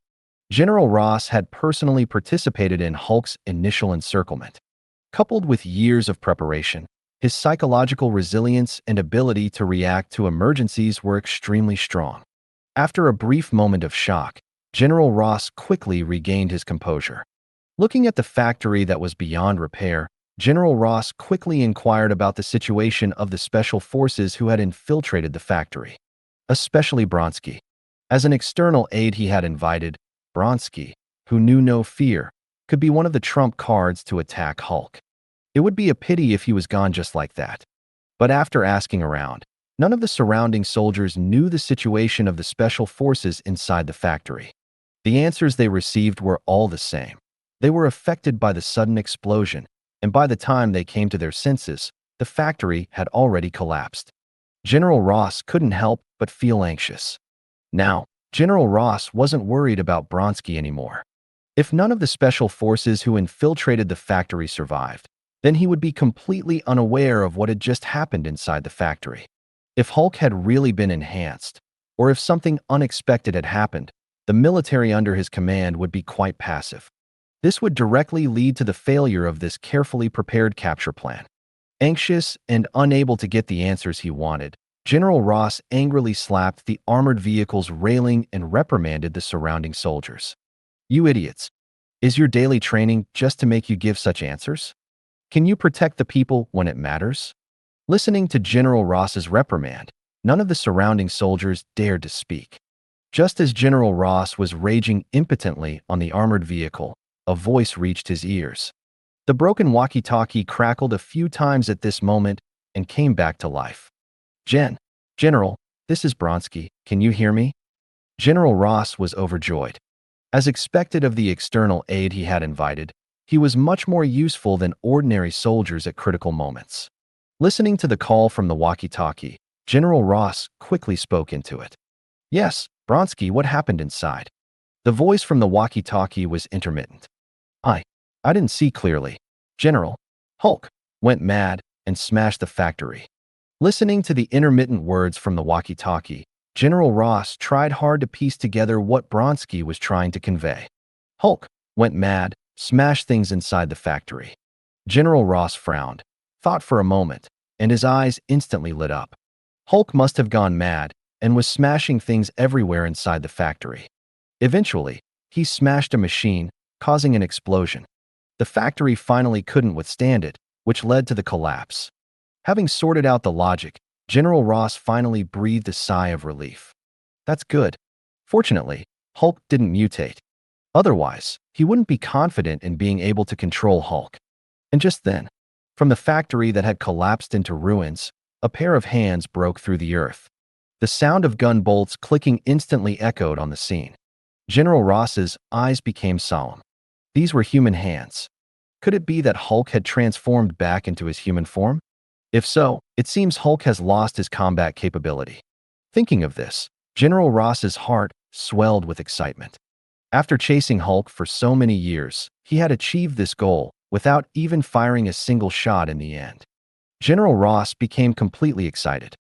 General Ross had personally participated in Hulk's initial encirclement. Coupled with years of preparation, his psychological resilience and ability to react to emergencies were extremely strong. After a brief moment of shock, General Ross quickly regained his composure. Looking at the factory that was beyond repair, General Ross quickly inquired about the situation of the special forces who had infiltrated the factory, especially Bronsky. As an external aide he had invited, Bronsky, who knew no fear, could be one of the trump cards to attack Hulk. It would be a pity if he was gone just like that. But after asking around, none of the surrounding soldiers knew the situation of the special forces inside the factory. The answers they received were all the same. They were affected by the sudden explosion, and by the time they came to their senses, the factory had already collapsed. General Ross couldn't help but feel anxious. Now, General Ross wasn't worried about Bronsky anymore. If none of the special forces who infiltrated the factory survived, then he would be completely unaware of what had just happened inside the factory. If Hulk had really been enhanced, or if something unexpected had happened, the military under his command would be quite passive. This would directly lead to the failure of this carefully prepared capture plan. Anxious and unable to get the answers he wanted, General Ross angrily slapped the armored vehicle's railing and reprimanded the surrounding soldiers. "You idiots! Is your daily training just to make you give such answers? Can you protect the people when it matters?" Listening to General Ross's reprimand, none of the surrounding soldiers dared to speak. Just as General Ross was raging impotently on the armored vehicle, a voice reached his ears. The broken walkie-talkie crackled a few times at this moment and came back to life. General, this is Bronsky. Can you hear me?" General Ross was overjoyed. As expected of the external aide he had invited, he was much more useful than ordinary soldiers at critical moments. Listening to the call from the walkie-talkie, General Ross quickly spoke into it. "Yes, Bronsky, what happened inside?" The voice from the walkie-talkie was intermittent. I didn't see clearly. General, Hulk went mad and smashed the factory." Listening to the intermittent words from the walkie-talkie, General Ross tried hard to piece together what Bronsky was trying to convey. Hulk went mad, smashed things inside the factory. General Ross frowned, thought for a moment, and his eyes instantly lit up. Hulk must have gone mad and was smashing things everywhere inside the factory. Eventually, he smashed a machine, causing an explosion. The factory finally couldn't withstand it, which led to the collapse. Having sorted out the logic, General Ross finally breathed a sigh of relief. That's good. Fortunately, Hulk didn't mutate. Otherwise, he wouldn't be confident in being able to control Hulk. And just then, from the factory that had collapsed into ruins, a pair of hands broke through the earth. The sound of gun bolts clicking instantly echoed on the scene. General Ross's eyes became solemn. These were human hands. Could it be that Hulk had transformed back into his human form? If so, it seems Hulk has lost his combat capability. Thinking of this, General Ross's heart swelled with excitement. After chasing Hulk for so many years, he had achieved this goal without even firing a single shot in the end. General Ross became completely excited.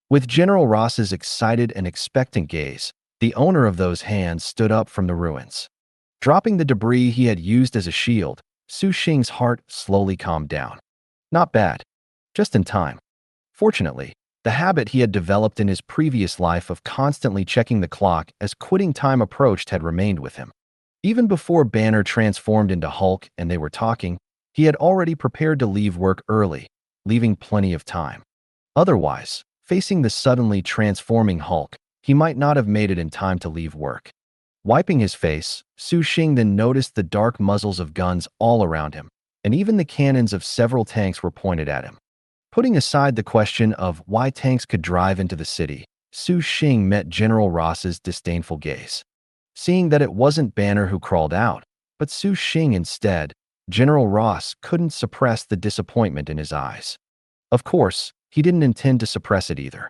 With General Ross's excited and expectant gaze, the owner of those hands stood up from the ruins. Dropping the debris he had used as a shield, Su Xing's heart slowly calmed down. Not bad. Just in time. Fortunately, the habit he had developed in his previous life of constantly checking the clock as quitting time approached had remained with him. Even before Banner transformed into Hulk and they were talking, he had already prepared to leave work early, leaving plenty of time. Otherwise, facing the suddenly transforming Hulk, he might not have made it in time to leave work. Wiping his face, Su Xing then noticed the dark muzzles of guns all around him, and even the cannons of several tanks were pointed at him. Putting aside the question of why tanks could drive into the city, Su Xing met General Ross's disdainful gaze. Seeing that it wasn't Banner who crawled out, but Su Xing instead, General Ross couldn't suppress the disappointment in his eyes. Of course, he didn't intend to suppress it either.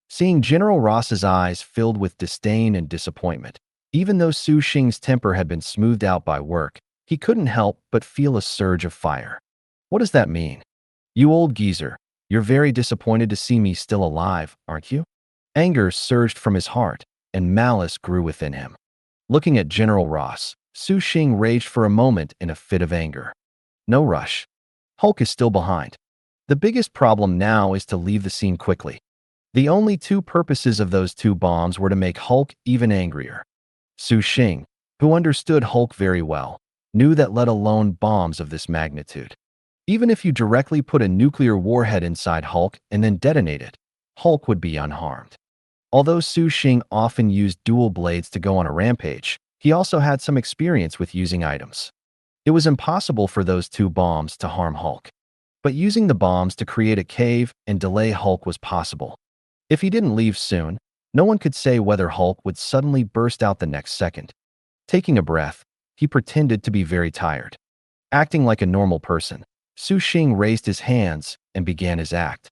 Seeing General Ross's eyes filled with disdain and disappointment, even though Su Xing's temper had been smoothed out by work, he couldn't help but feel a surge of fire. What does that mean? You old geezer, you're very disappointed to see me still alive, aren't you? Anger surged from his heart, and malice grew within him. Looking at General Ross, Su Xing raged for a moment in a fit of anger. No rush. Hulk is still behind. The biggest problem now is to leave the scene quickly. The only two purposes of those two bombs were to make Hulk even angrier. Su Xing, who understood Hulk very well, knew that let alone bombs of this magnitude. Even if you directly put a nuclear warhead inside Hulk and then detonate it, Hulk would be unharmed. Although Su Xing often used dual blades to go on a rampage, he also had some experience with using items. It was impossible for those two bombs to harm Hulk. But using the bombs to create a cave and delay Hulk was possible. If he didn't leave soon, no one could say whether Hulk would suddenly burst out the next second. Taking a breath, he pretended to be very tired. Acting like a normal person, Su Xing raised his hands and began his act.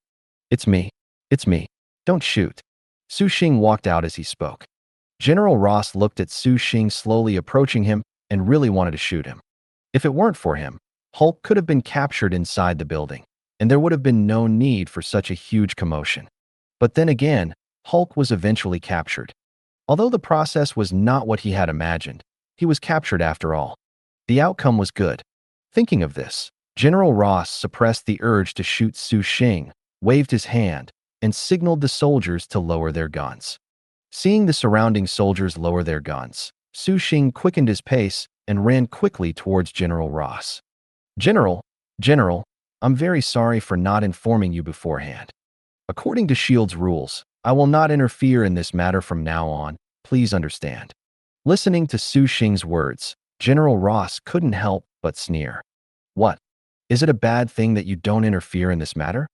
It's me. It's me. Don't shoot. Su Xing walked out as he spoke. General Ross looked at Su Xing slowly approaching him and really wanted to shoot him. If it weren't for him, Hulk could have been captured inside the building, and there would have been no need for such a huge commotion. But then again, Hulk was eventually captured. Although the process was not what he had imagined, he was captured after all. The outcome was good. Thinking of this, General Ross suppressed the urge to shoot Su Xing, waved his hand, and signaled the soldiers to lower their guns. Seeing the surrounding soldiers lower their guns, Su Xing quickened his pace and ran quickly towards General Ross. General, I'm very sorry for not informing you beforehand. According to S.H.I.E.L.D's rules, I will not interfere in this matter from now on, please understand. Listening to Su Xing's words, General Ross couldn't help but sneer. What? Is it a bad thing that you don't interfere in this matter?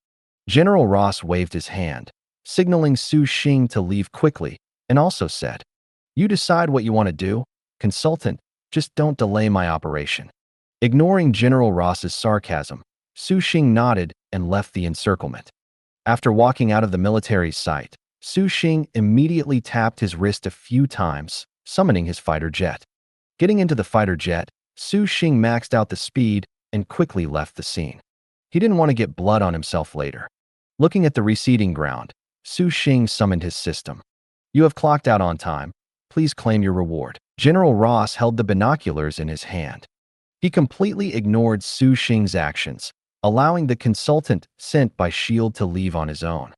General Ross waved his hand, signaling Su Xing to leave quickly, and also said, You decide what you want to do, consultant, just don't delay my operation. Ignoring General Ross's sarcasm, Su Xing nodded and left the encirclement. After walking out of the military site, Su Xing immediately tapped his wrist a few times, summoning his fighter jet. Getting into the fighter jet, Su Xing maxed out the speed and quickly left the scene. He didn't want to get blood on himself later. Looking at the receding ground, Su Xing summoned his system. You have clocked out on time. Please claim your reward. General Ross held the binoculars in his hand. He completely ignored Su Xing's actions, allowing the consultant sent by S.H.I.E.L.D. to leave on his own.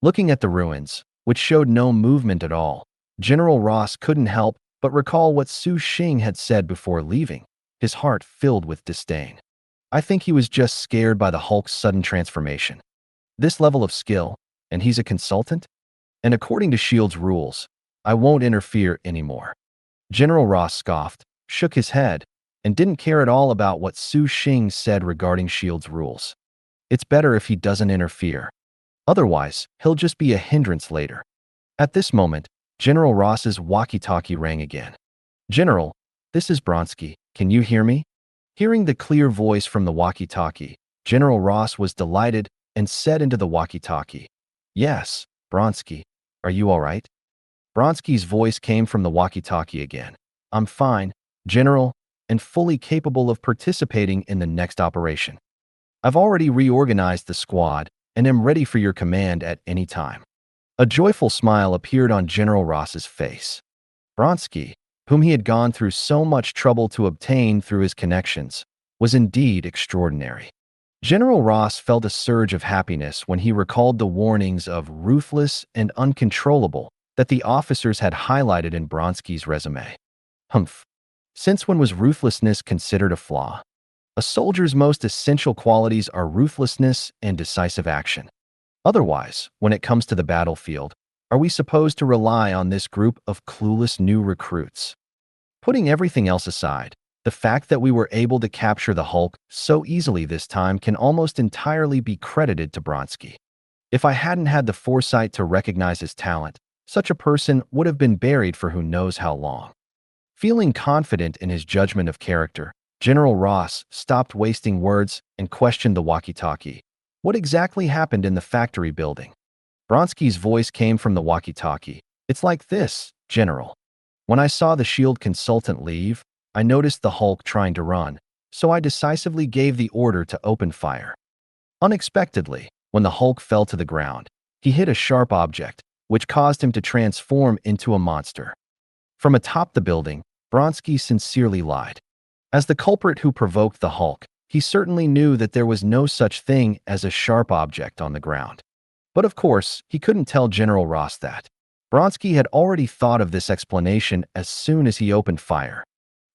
Looking at the ruins, which showed no movement at all, General Ross couldn't help but recall what Su Xing had said before leaving, his heart filled with disdain. I think he was just scared by the Hulk's sudden transformation. This level of skill, and he's a consultant? And according to S.H.I.E.L.D's rules, I won't interfere anymore. General Ross scoffed, shook his head, and didn't care at all about what Su Xing said regarding S.H.I.E.L.D's rules. It's better if he doesn't interfere. Otherwise, he'll just be a hindrance later. At this moment, General Ross's walkie-talkie rang again. "General, this is Bronsky. Can you hear me?" Hearing the clear voice from the walkie-talkie, General Ross was delighted and said into the walkie-talkie, "Yes, Bronsky. Are you all right?" Bronsky's voice came from the walkie-talkie again. "I'm fine, General, and fully capable of participating in the next operation. I've already reorganized the squad and am ready for your command at any time." A joyful smile appeared on General Ross's face. Bronsky, whom he had gone through so much trouble to obtain through his connections, was indeed extraordinary. General Ross felt a surge of happiness when he recalled the warnings of ruthless and uncontrollable that the officers had highlighted in Bronsky's resume. Humph. Since when was ruthlessness considered a flaw? A soldier's most essential qualities are ruthlessness and decisive action. Otherwise, when it comes to the battlefield, are we supposed to rely on this group of clueless new recruits? Putting everything else aside, the fact that we were able to capture the Hulk so easily this time can almost entirely be credited to Bronsky. If I hadn't had the foresight to recognize his talent, such a person would have been buried for who knows how long. Feeling confident in his judgment of character, General Ross stopped wasting words and questioned the walkie-talkie. "What exactly happened in the factory building?" Bronsky's voice came from the walkie-talkie. "It's like this, General. When I saw the S.H.I.E.L.D. consultant leave, I noticed the Hulk trying to run, so I decisively gave the order to open fire. Unexpectedly, when the Hulk fell to the ground, he hit a sharp object, which caused him to transform into a monster." From atop the building, Bronsky sincerely lied. As the culprit who provoked the Hulk, he certainly knew that there was no such thing as a sharp object on the ground. But of course, he couldn't tell General Ross that. Bronsky had already thought of this explanation as soon as he opened fire.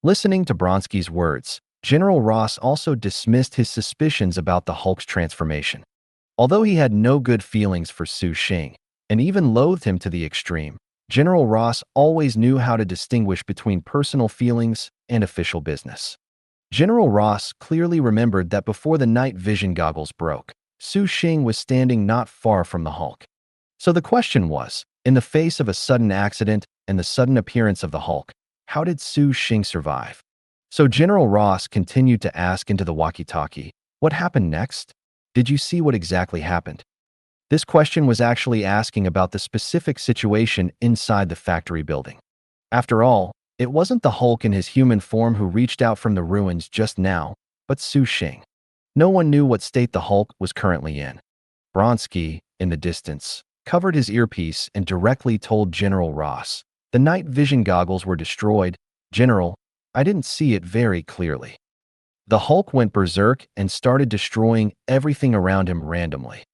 Listening to Bronsky's words, General Ross also dismissed his suspicions about the Hulk's transformation. Although he had no good feelings for Su Xing, and even loathed him to the extreme, General Ross always knew how to distinguish between personal feelings and official business. General Ross clearly remembered that before the night vision goggles broke, Su Xing was standing not far from the Hulk. So the question was, in the face of a sudden accident and the sudden appearance of the Hulk, how did Su Xing survive? So General Ross continued to ask into the walkie-talkie, "What happened next? Did you see what exactly happened?" This question was actually asking about the specific situation inside the factory building. After all, it wasn't the Hulk in his human form who reached out from the ruins just now, but Su Xing. No one knew what state the Hulk was currently in. Bronsky, in the distance, covered his earpiece and directly told General Ross, "The night vision goggles were destroyed. General, I didn't see it very clearly." The Hulk went berserk and started destroying everything around him randomly.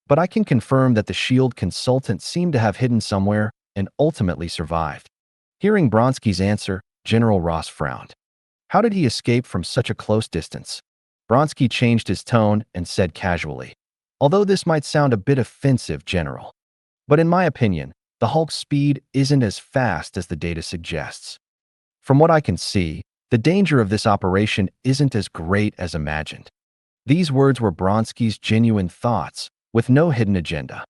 But I can confirm that the S.H.I.E.L.D. consultant seemed to have hidden somewhere and ultimately survived. Hearing Bronsky's answer, General Ross frowned. How did he escape from such a close distance? Bronsky changed his tone and said casually, "Although this might sound a bit offensive, General, but in my opinion, the Hulk's speed isn't as fast as the data suggests. From what I can see, the danger of this operation isn't as great as imagined." These words were Bronsky's genuine thoughts, with no hidden agenda.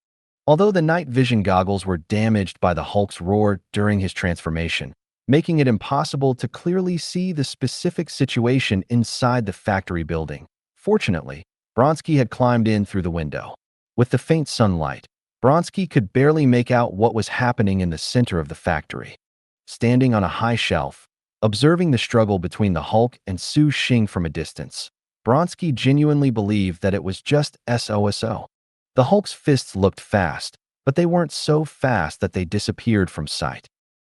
Although the night vision goggles were damaged by the Hulk's roar during his transformation, making it impossible to clearly see the specific situation inside the factory building. Fortunately, Bronsky had climbed in through the window. With the faint sunlight, Bronsky could barely make out what was happening in the center of the factory. Standing on a high shelf, observing the struggle between the Hulk and Su Xing from a distance, Bronsky genuinely believed that it was just SOSO. The Hulk's fists looked fast, but they weren't so fast that they disappeared from sight.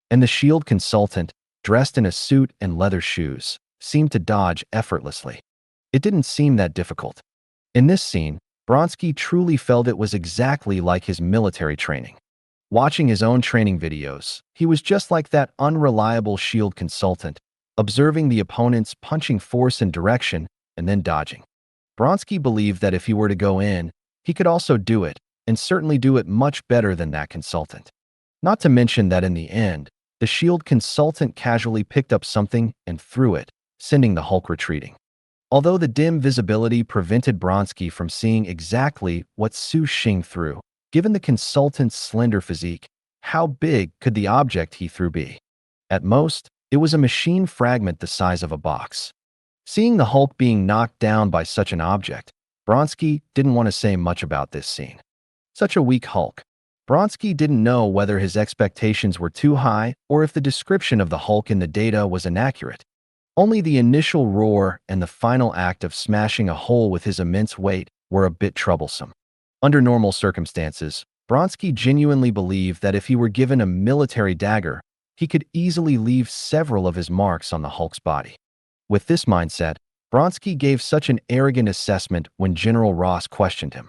And the S.H.I.E.L.D. consultant, dressed in a suit and leather shoes, seemed to dodge effortlessly. It didn't seem that difficult. In this scene, Bronsky truly felt it was exactly like his military training. Watching his own training videos, he was just like that unreliable S.H.I.E.L.D. consultant, observing the opponent's punching force and direction and then dodging. Bronsky believed that if he were to go in, he could also do it, and certainly do it much better than that consultant. Not to mention that in the end, the S.H.I.E.L.D. consultant casually picked up something and threw it, sending the Hulk retreating. Although the dim visibility prevented Bronsky from seeing exactly what Su Xing threw, given the consultant's slender physique, How big could the object he threw be? At most, it was a machine fragment the size of a box. Seeing the Hulk being knocked down by such an object, Bronsky didn't want to say much about this scene. Such a weak Hulk. Bronsky didn't know whether his expectations were too high or if the description of the Hulk in the data was inaccurate. Only the initial roar and the final act of smashing a hole with his immense weight were a bit troublesome. Under normal circumstances, Bronsky genuinely believed that if he were given a military dagger, he could easily leave several of his marks on the Hulk's body. With this mindset, Bronsky gave such an arrogant assessment when General Ross questioned him.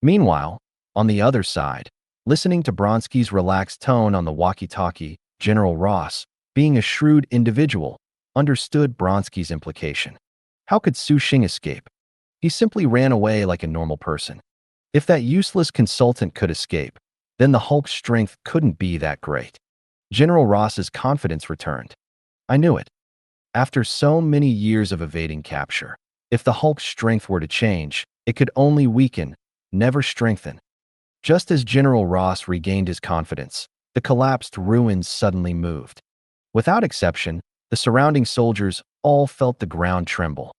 Meanwhile, on the other side, listening to Bronsky's relaxed tone on the walkie-talkie, General Ross, being a shrewd individual, understood Bronsky's implication. How could Su Xing escape? He simply ran away like a normal person. If that useless consultant could escape, then the Hulk's strength couldn't be that great. General Ross's confidence returned. I knew it. After so many years of evading capture, if the Hulk's strength were to change, it could only weaken, never strengthen. Just as General Ross regained his confidence, the collapsed ruins suddenly moved. Without exception, the surrounding soldiers all felt the ground tremble.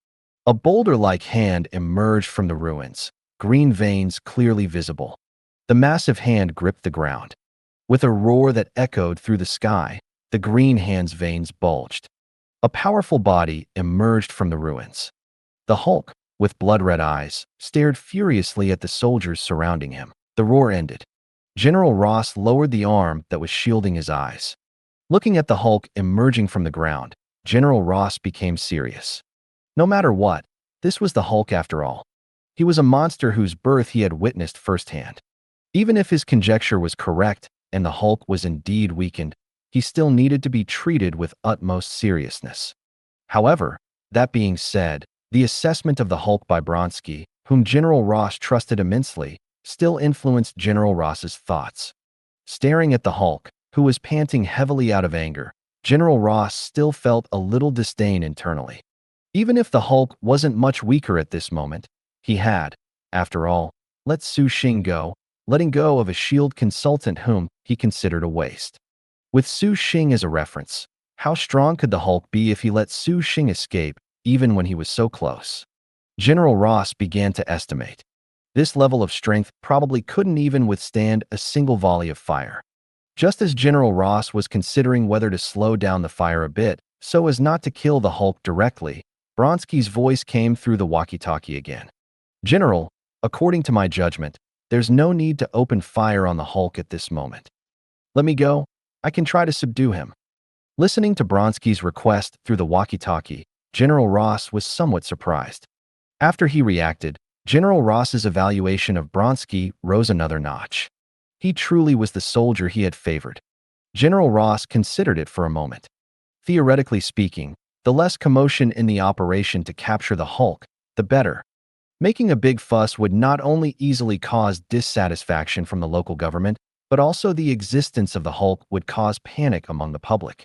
A boulder-like hand emerged from the ruins, green veins clearly visible. The massive hand gripped the ground. With a roar that echoed through the sky, the green hand's veins bulged. A powerful body emerged from the ruins. The Hulk, with blood-red eyes, stared furiously at the soldiers surrounding him. The roar ended. General Ross lowered the arm that was shielding his eyes. Looking at the Hulk emerging from the ground, General Ross became serious. No matter what, this was the Hulk after all. He was a monster whose birth he had witnessed firsthand. Even if his conjecture was correct and the Hulk was indeed weakened, he still needed to be treated with utmost seriousness. However, that being said, the assessment of the Hulk by Bronsky, whom General Ross trusted immensely, still influenced General Ross's thoughts. Staring at the Hulk, who was panting heavily out of anger, General Ross still felt a little disdain internally. Even if the Hulk wasn't much weaker at this moment, he had, after all, let Su Xing go, letting go of a S.H.I.E.L.D. consultant whom he considered a waste. With Su Xing as a reference, how strong could the Hulk be if he let Su Xing escape, even when he was so close? General Ross began to estimate. This level of strength probably couldn't even withstand a single volley of fire. Just as General Ross was considering whether to slow down the fire a bit so as not to kill the Hulk directly, Bronsky's voice came through the walkie-talkie again. General, according to my judgment, there's no need to open fire on the Hulk at this moment. Let me go. I can try to subdue him. Listening to Bronsky's request through the walkie-talkie, General Ross was somewhat surprised. After he reacted, General Ross's evaluation of Bronsky rose another notch. He truly was the soldier he had favored. General Ross considered it for a moment. Theoretically speaking, the less commotion in the operation to capture the Hulk, the better. Making a big fuss would not only easily cause dissatisfaction from the local government, but also the existence of the Hulk would cause panic among the public.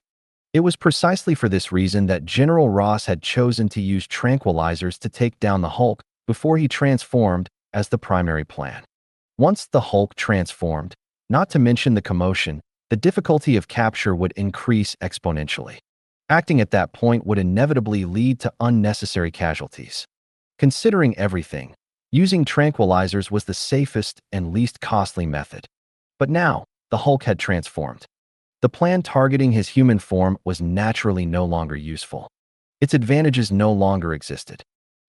It was precisely for this reason that General Ross had chosen to use tranquilizers to take down the Hulk before he transformed as the primary plan. Once the Hulk transformed, not to mention the commotion, the difficulty of capture would increase exponentially. Acting at that point would inevitably lead to unnecessary casualties. Considering everything, using tranquilizers was the safest and least costly method. But now, the Hulk had transformed. The plan targeting his human form was naturally no longer useful. Its advantages no longer existed.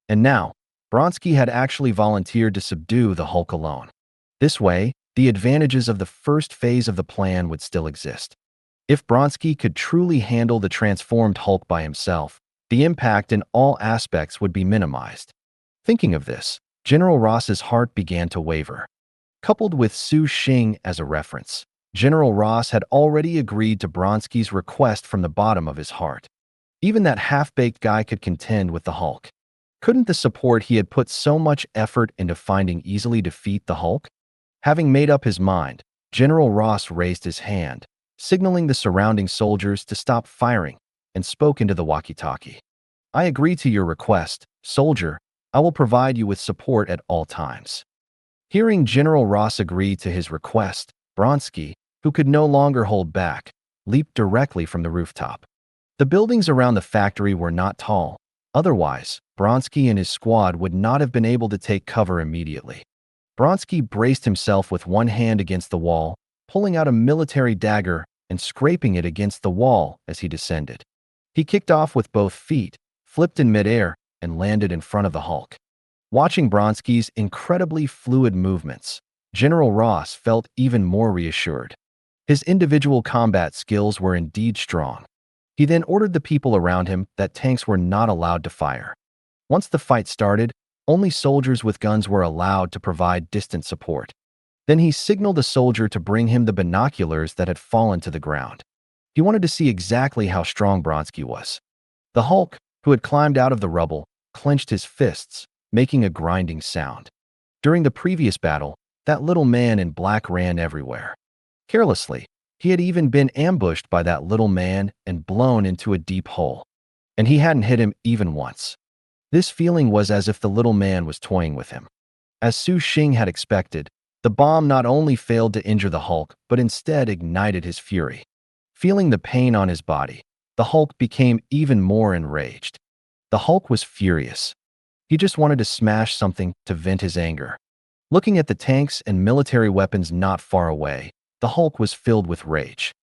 And now, Bronsky had actually volunteered to subdue the Hulk alone. This way, the advantages of the first phase of the plan would still exist. If Bronsky could truly handle the transformed Hulk by himself, the impact in all aspects would be minimized. Thinking of this, General Ross's heart began to waver. Coupled with Su Xing as a reference, General Ross had already agreed to Bronsky's request from the bottom of his heart. Even that half-baked guy could contend with the Hulk. Couldn't the support he had put so much effort into finding easily defeat the Hulk? Having made up his mind, General Ross raised his hand, signaling the surrounding soldiers to stop firing, and spoke into the walkie-talkie. I agree to your request, soldier. I will provide you with support at all times. Hearing General Ross agree to his request, Bronsky, who could no longer hold back, leaped directly from the rooftop. The buildings around the factory were not tall. Otherwise, Bronski and his squad would not have been able to take cover immediately. Bronski braced himself with one hand against the wall, pulling out a military dagger and scraping it against the wall as he descended. He kicked off with both feet, flipped in midair, and landed in front of the Hulk. Watching Bronski's incredibly fluid movements, General Ross felt even more reassured. His individual combat skills were indeed strong. He then ordered the people around him that tanks were not allowed to fire. Once the fight started, only soldiers with guns were allowed to provide distant support. Then he signaled a soldier to bring him the binoculars that had fallen to the ground. He wanted to see exactly how strong Bronski was. The Hulk, who had climbed out of the rubble, clenched his fists, making a grinding sound. During the previous battle, that little man in black ran everywhere. Carelessly, he had even been ambushed by that little man and blown into a deep hole. And he hadn't hit him even once. This feeling was as if the little man was toying with him. As Su Xing had expected, the bomb not only failed to injure the Hulk, but instead ignited his fury. Feeling the pain on his body, the Hulk became even more enraged. The Hulk was furious. He just wanted to smash something to vent his anger. Looking at the tanks and military weapons not far away, the Hulk was filled with rage.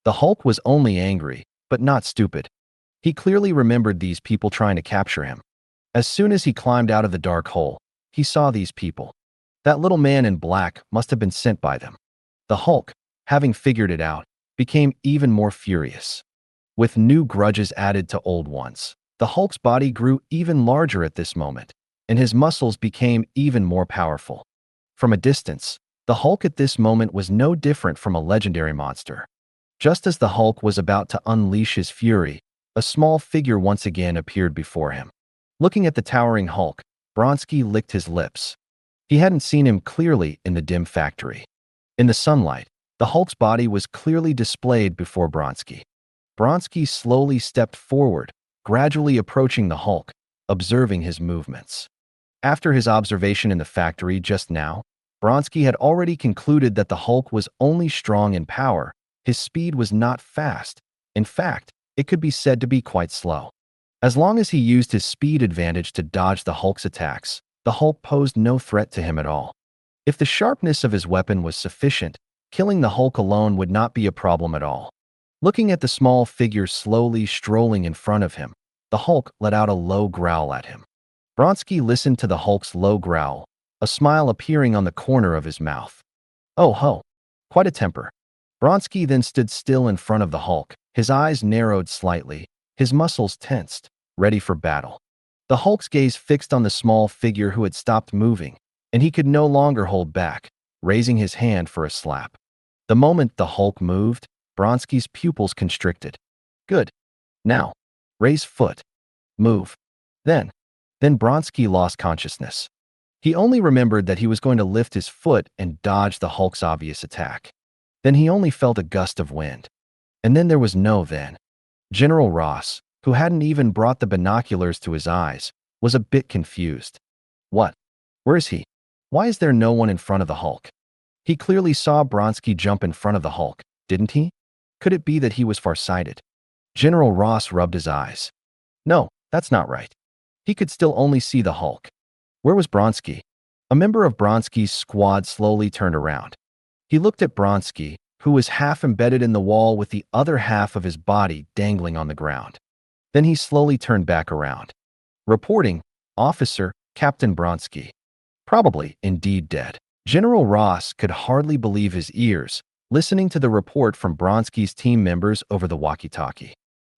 The Hulk was only angry, but not stupid. He clearly remembered these people trying to capture him. As soon as he climbed out of the dark hole, he saw these people. That little man in black must have been sent by them. The Hulk, having figured it out, became even more furious. With new grudges added to old ones, the Hulk's body grew even larger at this moment, and his muscles became even more powerful. From a distance, the Hulk at this moment was no different from a legendary monster. Just as the Hulk was about to unleash his fury, a small figure once again appeared before him. Looking at the towering Hulk, Bronski licked his lips. He hadn't seen him clearly in the dim factory. In the sunlight, the Hulk's body was clearly displayed before Bronski. Bronski slowly stepped forward, gradually approaching the Hulk, observing his movements. After his observation in the factory just now, Bronski had already concluded that the Hulk was only strong in power. His speed was not fast. In fact, it could be said to be quite slow. As long as he used his speed advantage to dodge the Hulk's attacks, the Hulk posed no threat to him at all. If the sharpness of his weapon was sufficient, killing the Hulk alone would not be a problem at all. Looking at the small figure slowly strolling in front of him, the Hulk let out a low growl at him. Bronski listened to the Hulk's low growl, a smile appearing on the corner of his mouth. Oh ho! Quite a temper. Bronski then stood still in front of the Hulk, his eyes narrowed slightly, his muscles tensed, ready for battle. The Hulk's gaze fixed on the small figure who had stopped moving, and he could no longer hold back, raising his hand for a slap. The moment the Hulk moved, Bronski's pupils constricted. Good. Now, raise foot. Move. Then Bronski lost consciousness. He only remembered that he was going to lift his foot and dodge the Hulk's obvious attack. Then he only felt a gust of wind. And then there was no then. General Ross, who hadn't even brought the binoculars to his eyes, was a bit confused. What? Where is he? Why is there no one in front of the Hulk? He clearly saw Bronski jump in front of the Hulk, didn't he? Could it be that he was farsighted? General Ross rubbed his eyes. No, that's not right. He could still only see the Hulk. Where was Bronski? A member of Bronski's squad slowly turned around. He looked at Bronski, who was half embedded in the wall with the other half of his body dangling on the ground. Then he slowly turned back around. Reporting, Officer, Captain Bronski. Probably, indeed dead. General Ross could hardly believe his ears, listening to the report from Bronski's team members over the walkie-talkie.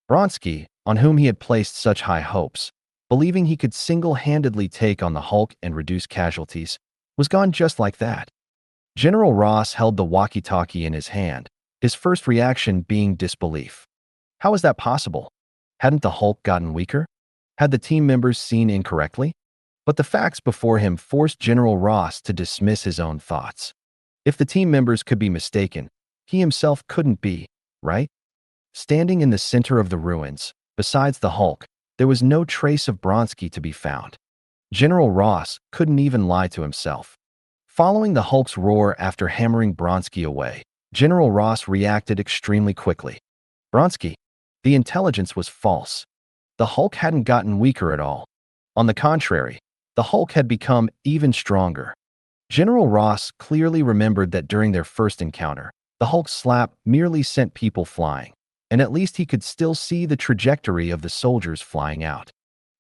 Bronski, on whom he had placed such high hopes, believing he could single-handedly take on the Hulk and reduce casualties, was gone just like that. General Ross held the walkie-talkie in his hand, his first reaction being disbelief. How is that possible? Hadn't the Hulk gotten weaker? Had the team members seen incorrectly? But the facts before him forced General Ross to dismiss his own thoughts. If the team members could be mistaken, he himself couldn't be, right? Standing in the center of the ruins, besides the Hulk, there was no trace of Bronski to be found. General Ross couldn't even lie to himself. Following the Hulk's roar after hammering Bronski away, General Ross reacted extremely quickly. Bronsky, the intelligence was false. The Hulk hadn't gotten weaker at all. On the contrary, the Hulk had become even stronger. General Ross clearly remembered that during their first encounter, the Hulk's slap merely sent people flying, and at least he could still see the trajectory of the soldiers flying out.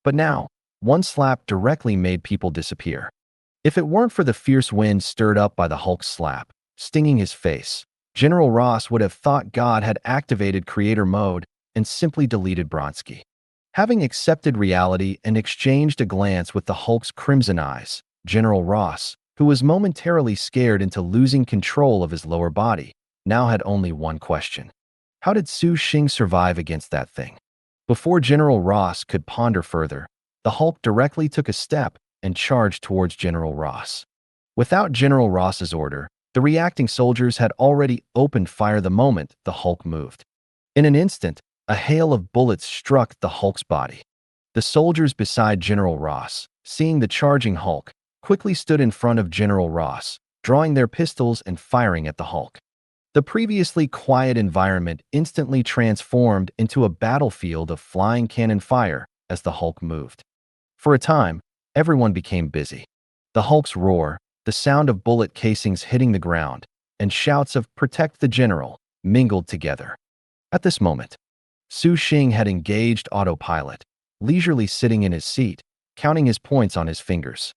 But now, one slap directly made people disappear. If it weren't for the fierce wind stirred up by the Hulk's slap, stinging his face, General Ross would have thought God had activated creator mode and simply deleted Bronsky. Having accepted reality and exchanged a glance with the Hulk's crimson eyes, General Ross, who was momentarily scared into losing control of his lower body, now had only one question. How did Su Xing survive against that thing? Before General Ross could ponder further, the Hulk directly took a step and charged towards General Ross. Without General Ross's order, the reacting soldiers had already opened fire the moment the Hulk moved. In an instant, a hail of bullets struck the Hulk's body. The soldiers beside General Ross, seeing the charging Hulk, quickly stood in front of General Ross, drawing their pistols and firing at the Hulk. The previously quiet environment instantly transformed into a battlefield of flying cannon fire as the Hulk moved. For a time, everyone became busy. The Hulk's roar, the sound of bullet casings hitting the ground, and shouts of "Protect the General" mingled together. At this moment, Su Xing had engaged autopilot, leisurely sitting in his seat, counting his points on his fingers.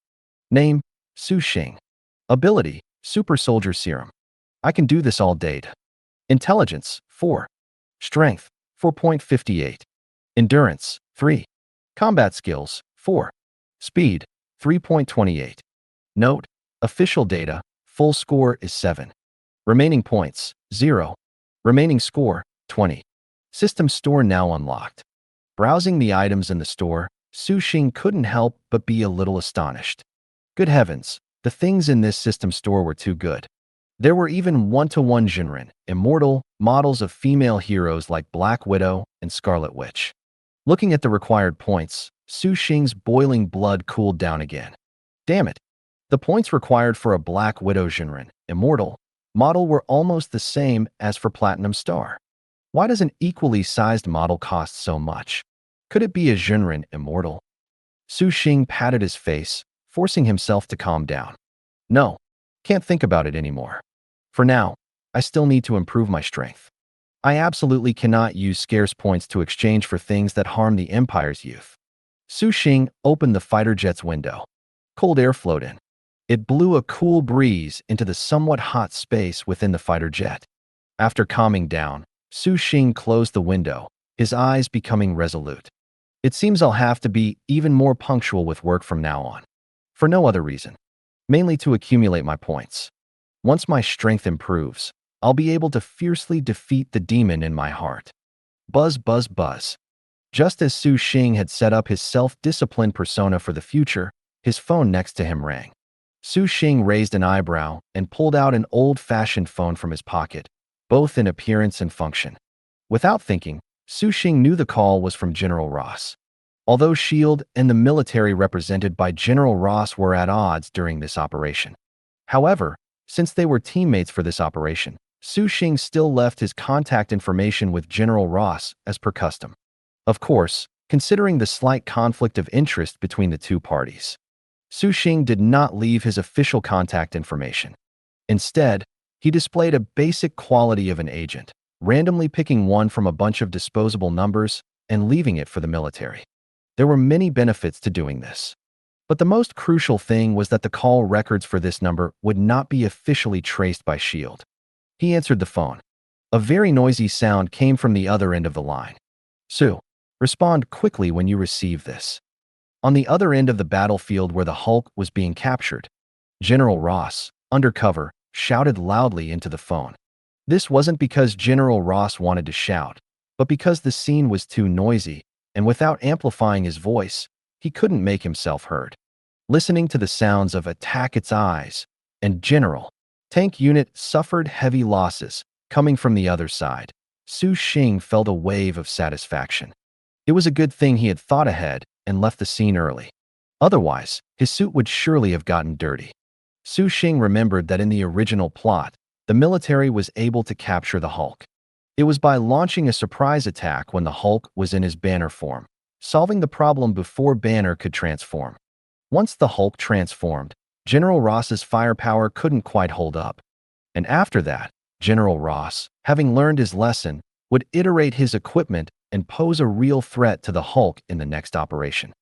Name: Su Xing. Ability: Super Soldier Serum. I can do this all day. Intelligence: 4. Strength: 4.58. Endurance: 3. Combat skills: 4. Speed: 3.28. Note: official data, full score is 7. Remaining points: 0. Remaining score: 20. System store now unlocked. Browsing the items in the store, Su Xing couldn't help but be a little astonished. Good heavens, the things in this system store were too good. There were even one-to-one Jinren, immortal, models of female heroes like Black Widow and Scarlet Witch. Looking at the required points, Su Xing's boiling blood cooled down again. Damn it! The points required for a Black Widow Jinren, immortal, model were almost the same as for Platinum Star. Why does an equally sized model cost so much? Could it be a Jinren, immortal? Su Xing patted his face, forcing himself to calm down. No, can't think about it anymore. For now, I still need to improve my strength. I absolutely cannot use scarce points to exchange for things that harm the Empire's youth. Su Xing opened the fighter jet's window. Cold air flowed in. It blew a cool breeze into the somewhat hot space within the fighter jet. After calming down, Su Xing closed the window, his eyes becoming resolute. It seems I'll have to be even more punctual with work from now on. For no other reason. Mainly to accumulate my points. Once my strength improves, I'll be able to fiercely defeat the demon in my heart. Buzz, buzz, buzz. Just as Su Xing had set up his self-disciplined persona for the future, his phone next to him rang. Su Xing raised an eyebrow and pulled out an old-fashioned phone from his pocket, both in appearance and function. Without thinking, Su Xing knew the call was from General Ross. Although S.H.I.E.L.D. and the military represented by General Ross were at odds during this operation. However, since they were teammates for this operation, Su Xing still left his contact information with General Ross as per custom. Of course, considering the slight conflict of interest between the two parties, Su Xing did not leave his official contact information. Instead, he displayed a basic quality of an agent, randomly picking one from a bunch of disposable numbers and leaving it for the military. There were many benefits to doing this. But the most crucial thing was that the call records for this number would not be officially traced by S.H.I.E.L.D. He answered the phone. A very noisy sound came from the other end of the line. Su, respond quickly when you receive this. On the other end of the battlefield where the Hulk was being captured, General Ross, undercover, shouted loudly into the phone. This wasn't because General Ross wanted to shout, but because the scene was too noisy, and without amplifying his voice, he couldn't make himself heard. Listening to the sounds of "attack its eyes" and "General, tank unit suffered heavy losses" coming from the other side, Su Xing felt a wave of satisfaction. It was a good thing he had thought ahead and left the scene early. Otherwise, his suit would surely have gotten dirty. Su Xing remembered that in the original plot, the military was able to capture the Hulk. It was by launching a surprise attack when the Hulk was in his Banner form, solving the problem before Banner could transform. Once the Hulk transformed, General Ross's firepower couldn't quite hold up. And after that, General Ross, having learned his lesson, would iterate his equipment and pose a real threat to the Hulk in the next operation.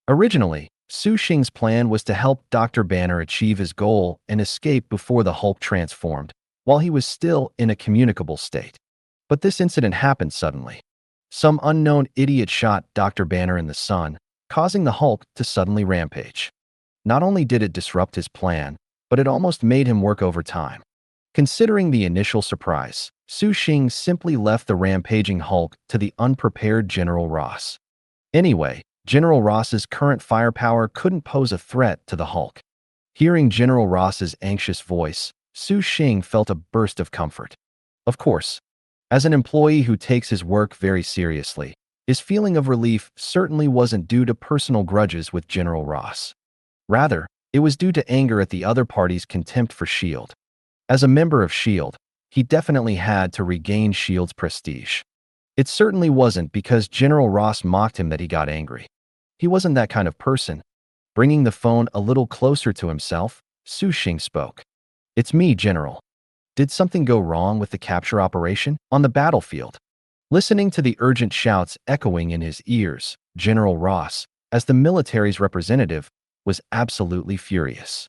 Originally, Su Xing's plan was to help Dr. Banner achieve his goal and escape before the Hulk transformed, while he was still in a communicable state. But this incident happened suddenly. Some unknown idiot shot Dr. Banner in the sun, causing the Hulk to suddenly rampage. Not only did it disrupt his plan, but it almost made him work overtime. Considering the initial surprise, Su Xing simply left the rampaging Hulk to the unprepared General Ross. Anyway, General Ross's current firepower couldn't pose a threat to the Hulk. Hearing General Ross's anxious voice, Su Xing felt a burst of comfort. Of course, as an employee who takes his work very seriously, his feeling of relief certainly wasn't due to personal grudges with General Ross. Rather, it was due to anger at the other party's contempt for S.H.I.E.L.D. As a member of S.H.I.E.L.D., he definitely had to regain S.H.I.E.L.D.'s prestige. It certainly wasn't because General Ross mocked him that he got angry. He wasn't that kind of person. Bringing the phone a little closer to himself, Su Xing spoke. "It's me, General. Did something go wrong with the capture operation on the battlefield?" Listening to the urgent shouts echoing in his ears, General Ross, as the military's representative, was absolutely furious.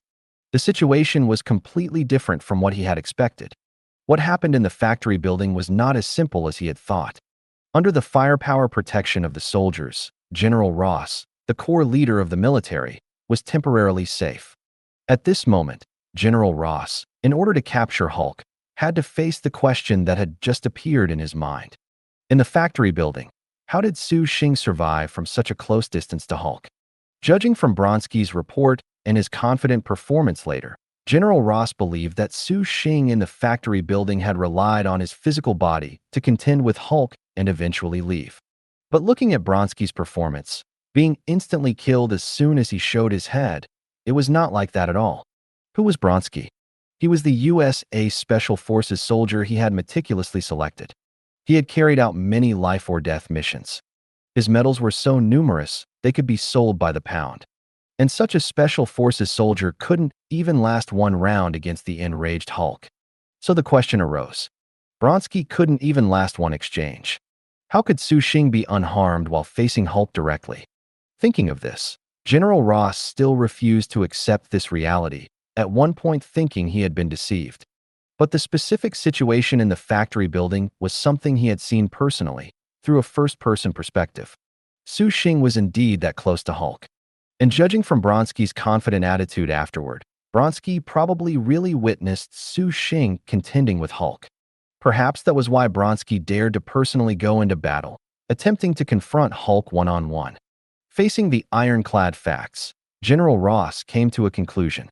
The situation was completely different from what he had expected. What happened in the factory building was not as simple as he had thought. Under the firepower protection of the soldiers, General Ross, the core leader of the military, was temporarily safe. At this moment, General Ross, in order to capture Hulk, had to face the question that had just appeared in his mind. In the factory building, how did Su Xing survive from such a close distance to Hulk? Judging from Bronski's report and his confident performance later, General Ross believed that Su Xing in the factory building had relied on his physical body to contend with Hulk and eventually leave. But looking at Bronski's performance, being instantly killed as soon as he showed his head, it was not like that at all. Who was Bronski? He was the USA Special Forces soldier he had meticulously selected. He had carried out many life-or-death missions. His medals were so numerous, they could be sold by the pound. And such a Special Forces soldier couldn't even last one round against the enraged Hulk. So the question arose. Bronski couldn't even last one exchange. How could Su Xing be unharmed while facing Hulk directly? Thinking of this, General Ross still refused to accept this reality, at one point thinking he had been deceived. But the specific situation in the factory building was something he had seen personally, through a first-person perspective. Su Xing was indeed that close to Hulk. And judging from Bronski's confident attitude afterward, Bronski probably really witnessed Su Xing contending with Hulk. Perhaps that was why Bronski dared to personally go into battle, attempting to confront Hulk one-on-one. Facing the ironclad facts, General Ross came to a conclusion.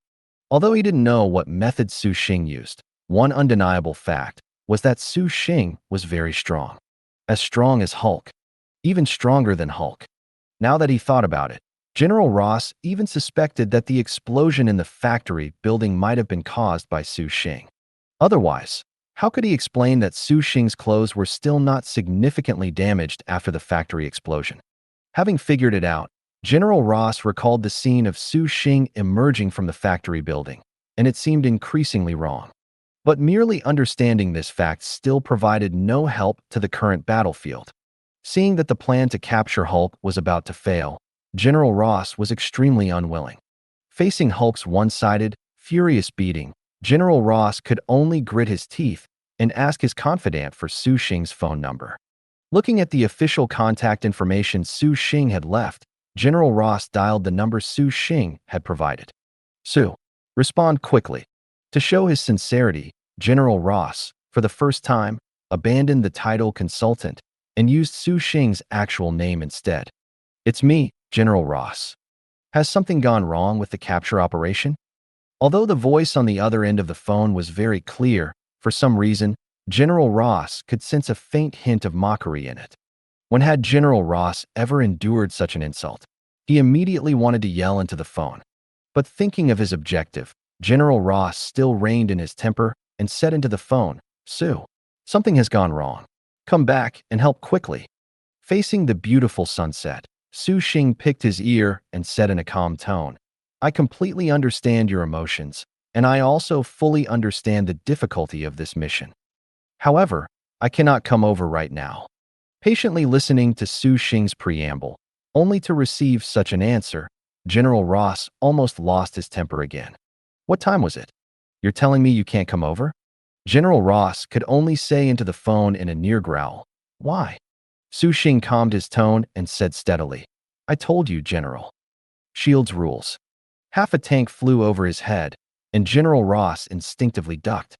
Although he didn't know what method Su Xing used, one undeniable fact was that Su Xing was very strong. As strong as Hulk. Even stronger than Hulk. Now that he thought about it, General Ross even suspected that the explosion in the factory building might have been caused by Su Xing. Otherwise, how could he explain that Su Xing's clothes were still not significantly damaged after the factory explosion? Having figured it out, General Ross recalled the scene of Su Xing emerging from the factory building, and it seemed increasingly wrong. But merely understanding this fact still provided no help to the current battlefield. Seeing that the plan to capture Hulk was about to fail, General Ross was extremely unwilling. Facing Hulk's one-sided, furious beating, General Ross could only grit his teeth and ask his confidant for Su Xing's phone number. Looking at the official contact information Su Xing had left, General Ross dialed the number Su Xing had provided. "Su, respond quickly." To show his sincerity, General Ross, for the first time, abandoned the title consultant and used Su Xing's actual name instead. "It's me, General Ross. Has something gone wrong with the capture operation?" Although the voice on the other end of the phone was very clear, for some reason, General Ross could sense a faint hint of mockery in it. When had General Ross ever endured such an insult? He immediately wanted to yell into the phone. But thinking of his objective, General Ross still reined in his temper and said into the phone, "Su, something has gone wrong. Come back and help quickly." Facing the beautiful sunset, Su Xing picked his ear and said in a calm tone, "I completely understand your emotions, and I also fully understand the difficulty of this mission. However, I cannot come over right now." Patiently listening to Su Xing's preamble, only to receive such an answer, General Ross almost lost his temper again. "What time was it? You're telling me you can't come over?" General Ross could only say into the phone in a near growl, "Why?" Su Xing calmed his tone and said steadily, "I told you, General. S.H.I.E.L.D's rules." Half a tank flew over his head, and General Ross instinctively ducked.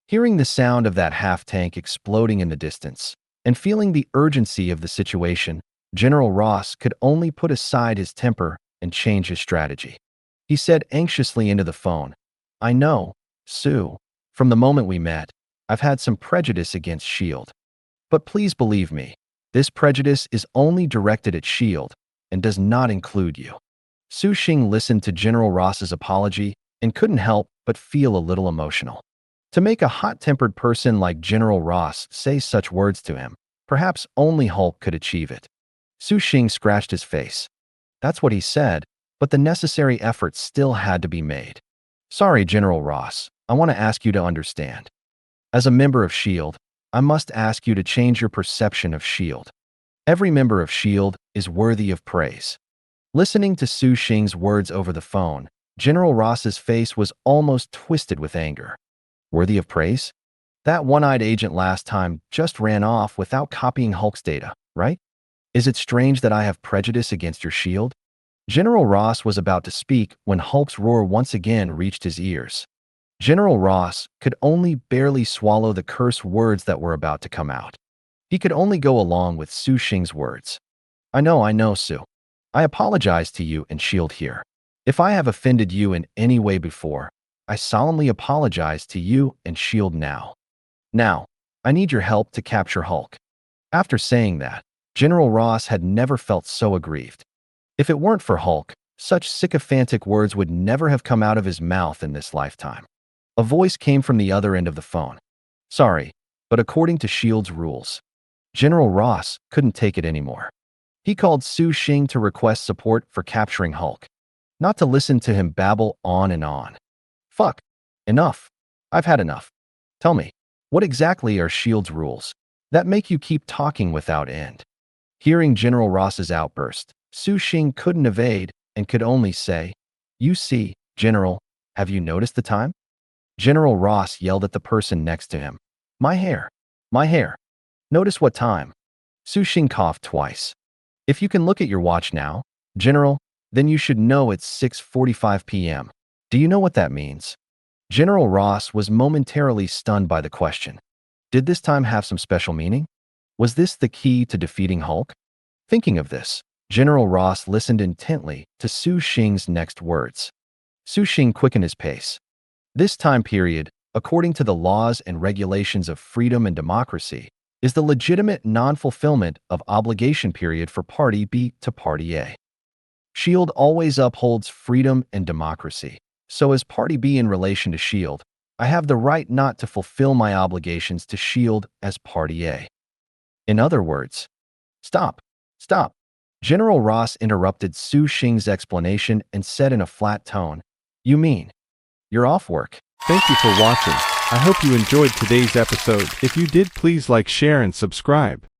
Hearing the sound of that half-tank exploding in the distance, and feeling the urgency of the situation, General Ross could only put aside his temper and change his strategy. He said anxiously into the phone, "I know, Su. From the moment we met, I've had some prejudice against S.H.I.E.L.D. But please believe me, this prejudice is only directed at S.H.I.E.L.D. and does not include you." Su Xing listened to General Ross's apology and couldn't help but feel a little emotional. To make a hot-tempered person like General Ross say such words to him, perhaps only Hulk could achieve it. Su Xing scratched his face. That's what he said, but the necessary effort still had to be made. "Sorry, General Ross, I want to ask you to understand. As a member of S.H.I.E.L.D., I must ask you to change your perception of S.H.I.E.L.D. Every member of S.H.I.E.L.D. is worthy of praise." Listening to Su Xing's words over the phone, General Ross's face was almost twisted with anger. Worthy of praise? That one-eyed agent last time just ran off without copying Hulk's data, right? Is it strange that I have prejudice against your S.H.I.E.L.D.? General Ross was about to speak when Hulk's roar once again reached his ears. General Ross could only barely swallow the cursed words that were about to come out. He could only go along with Su Xing's words. I know, Su. I apologize to you and S.H.I.E.L.D. here. If I have offended you in any way before, I solemnly apologize to you and S.H.I.E.L.D. now. Now, I need your help to capture Hulk." After saying that, General Ross had never felt so aggrieved. If it weren't for Hulk, such sycophantic words would never have come out of his mouth in this lifetime. A voice came from the other end of the phone. "Sorry, but according to S.H.I.E.L.D's rules." General Ross couldn't take it anymore. He called Su Xing to request support for capturing Hulk, not to listen to him babble on and on. "Fuck. Enough. I've had enough. Tell me, what exactly are S.H.I.E.L.D's rules that make you keep talking without end?" Hearing General Ross's outburst, Su Xing couldn't evade and could only say, "You see, General, have you noticed the time?" General Ross yelled at the person next to him. My hair. My hair. Notice what time." Su Xing coughed twice. "If you can look at your watch now, General, then you should know it's 6:45 p.m. Do you know what that means?" General Ross was momentarily stunned by the question. Did this time have some special meaning? Was this the key to defeating Hulk? Thinking of this, General Ross listened intently to Su Xing's next words. Su Xing quickened his pace. This time period, according to the laws and regulations of freedom and democracy, is the legitimate non-fulfillment of obligation period for Party B to Party A. S.H.I.E.L.D. always upholds freedom and democracy, so as Party B in relation to S.H.I.E.L.D., I have the right not to fulfill my obligations to S.H.I.E.L.D. as Party A. In other words, Stop. General Ross interrupted Su Xing's explanation and said in a flat tone, "You mean, you're off work?" Thank you for watching. I hope you enjoyed today's episode. If you did, please like, share, and subscribe.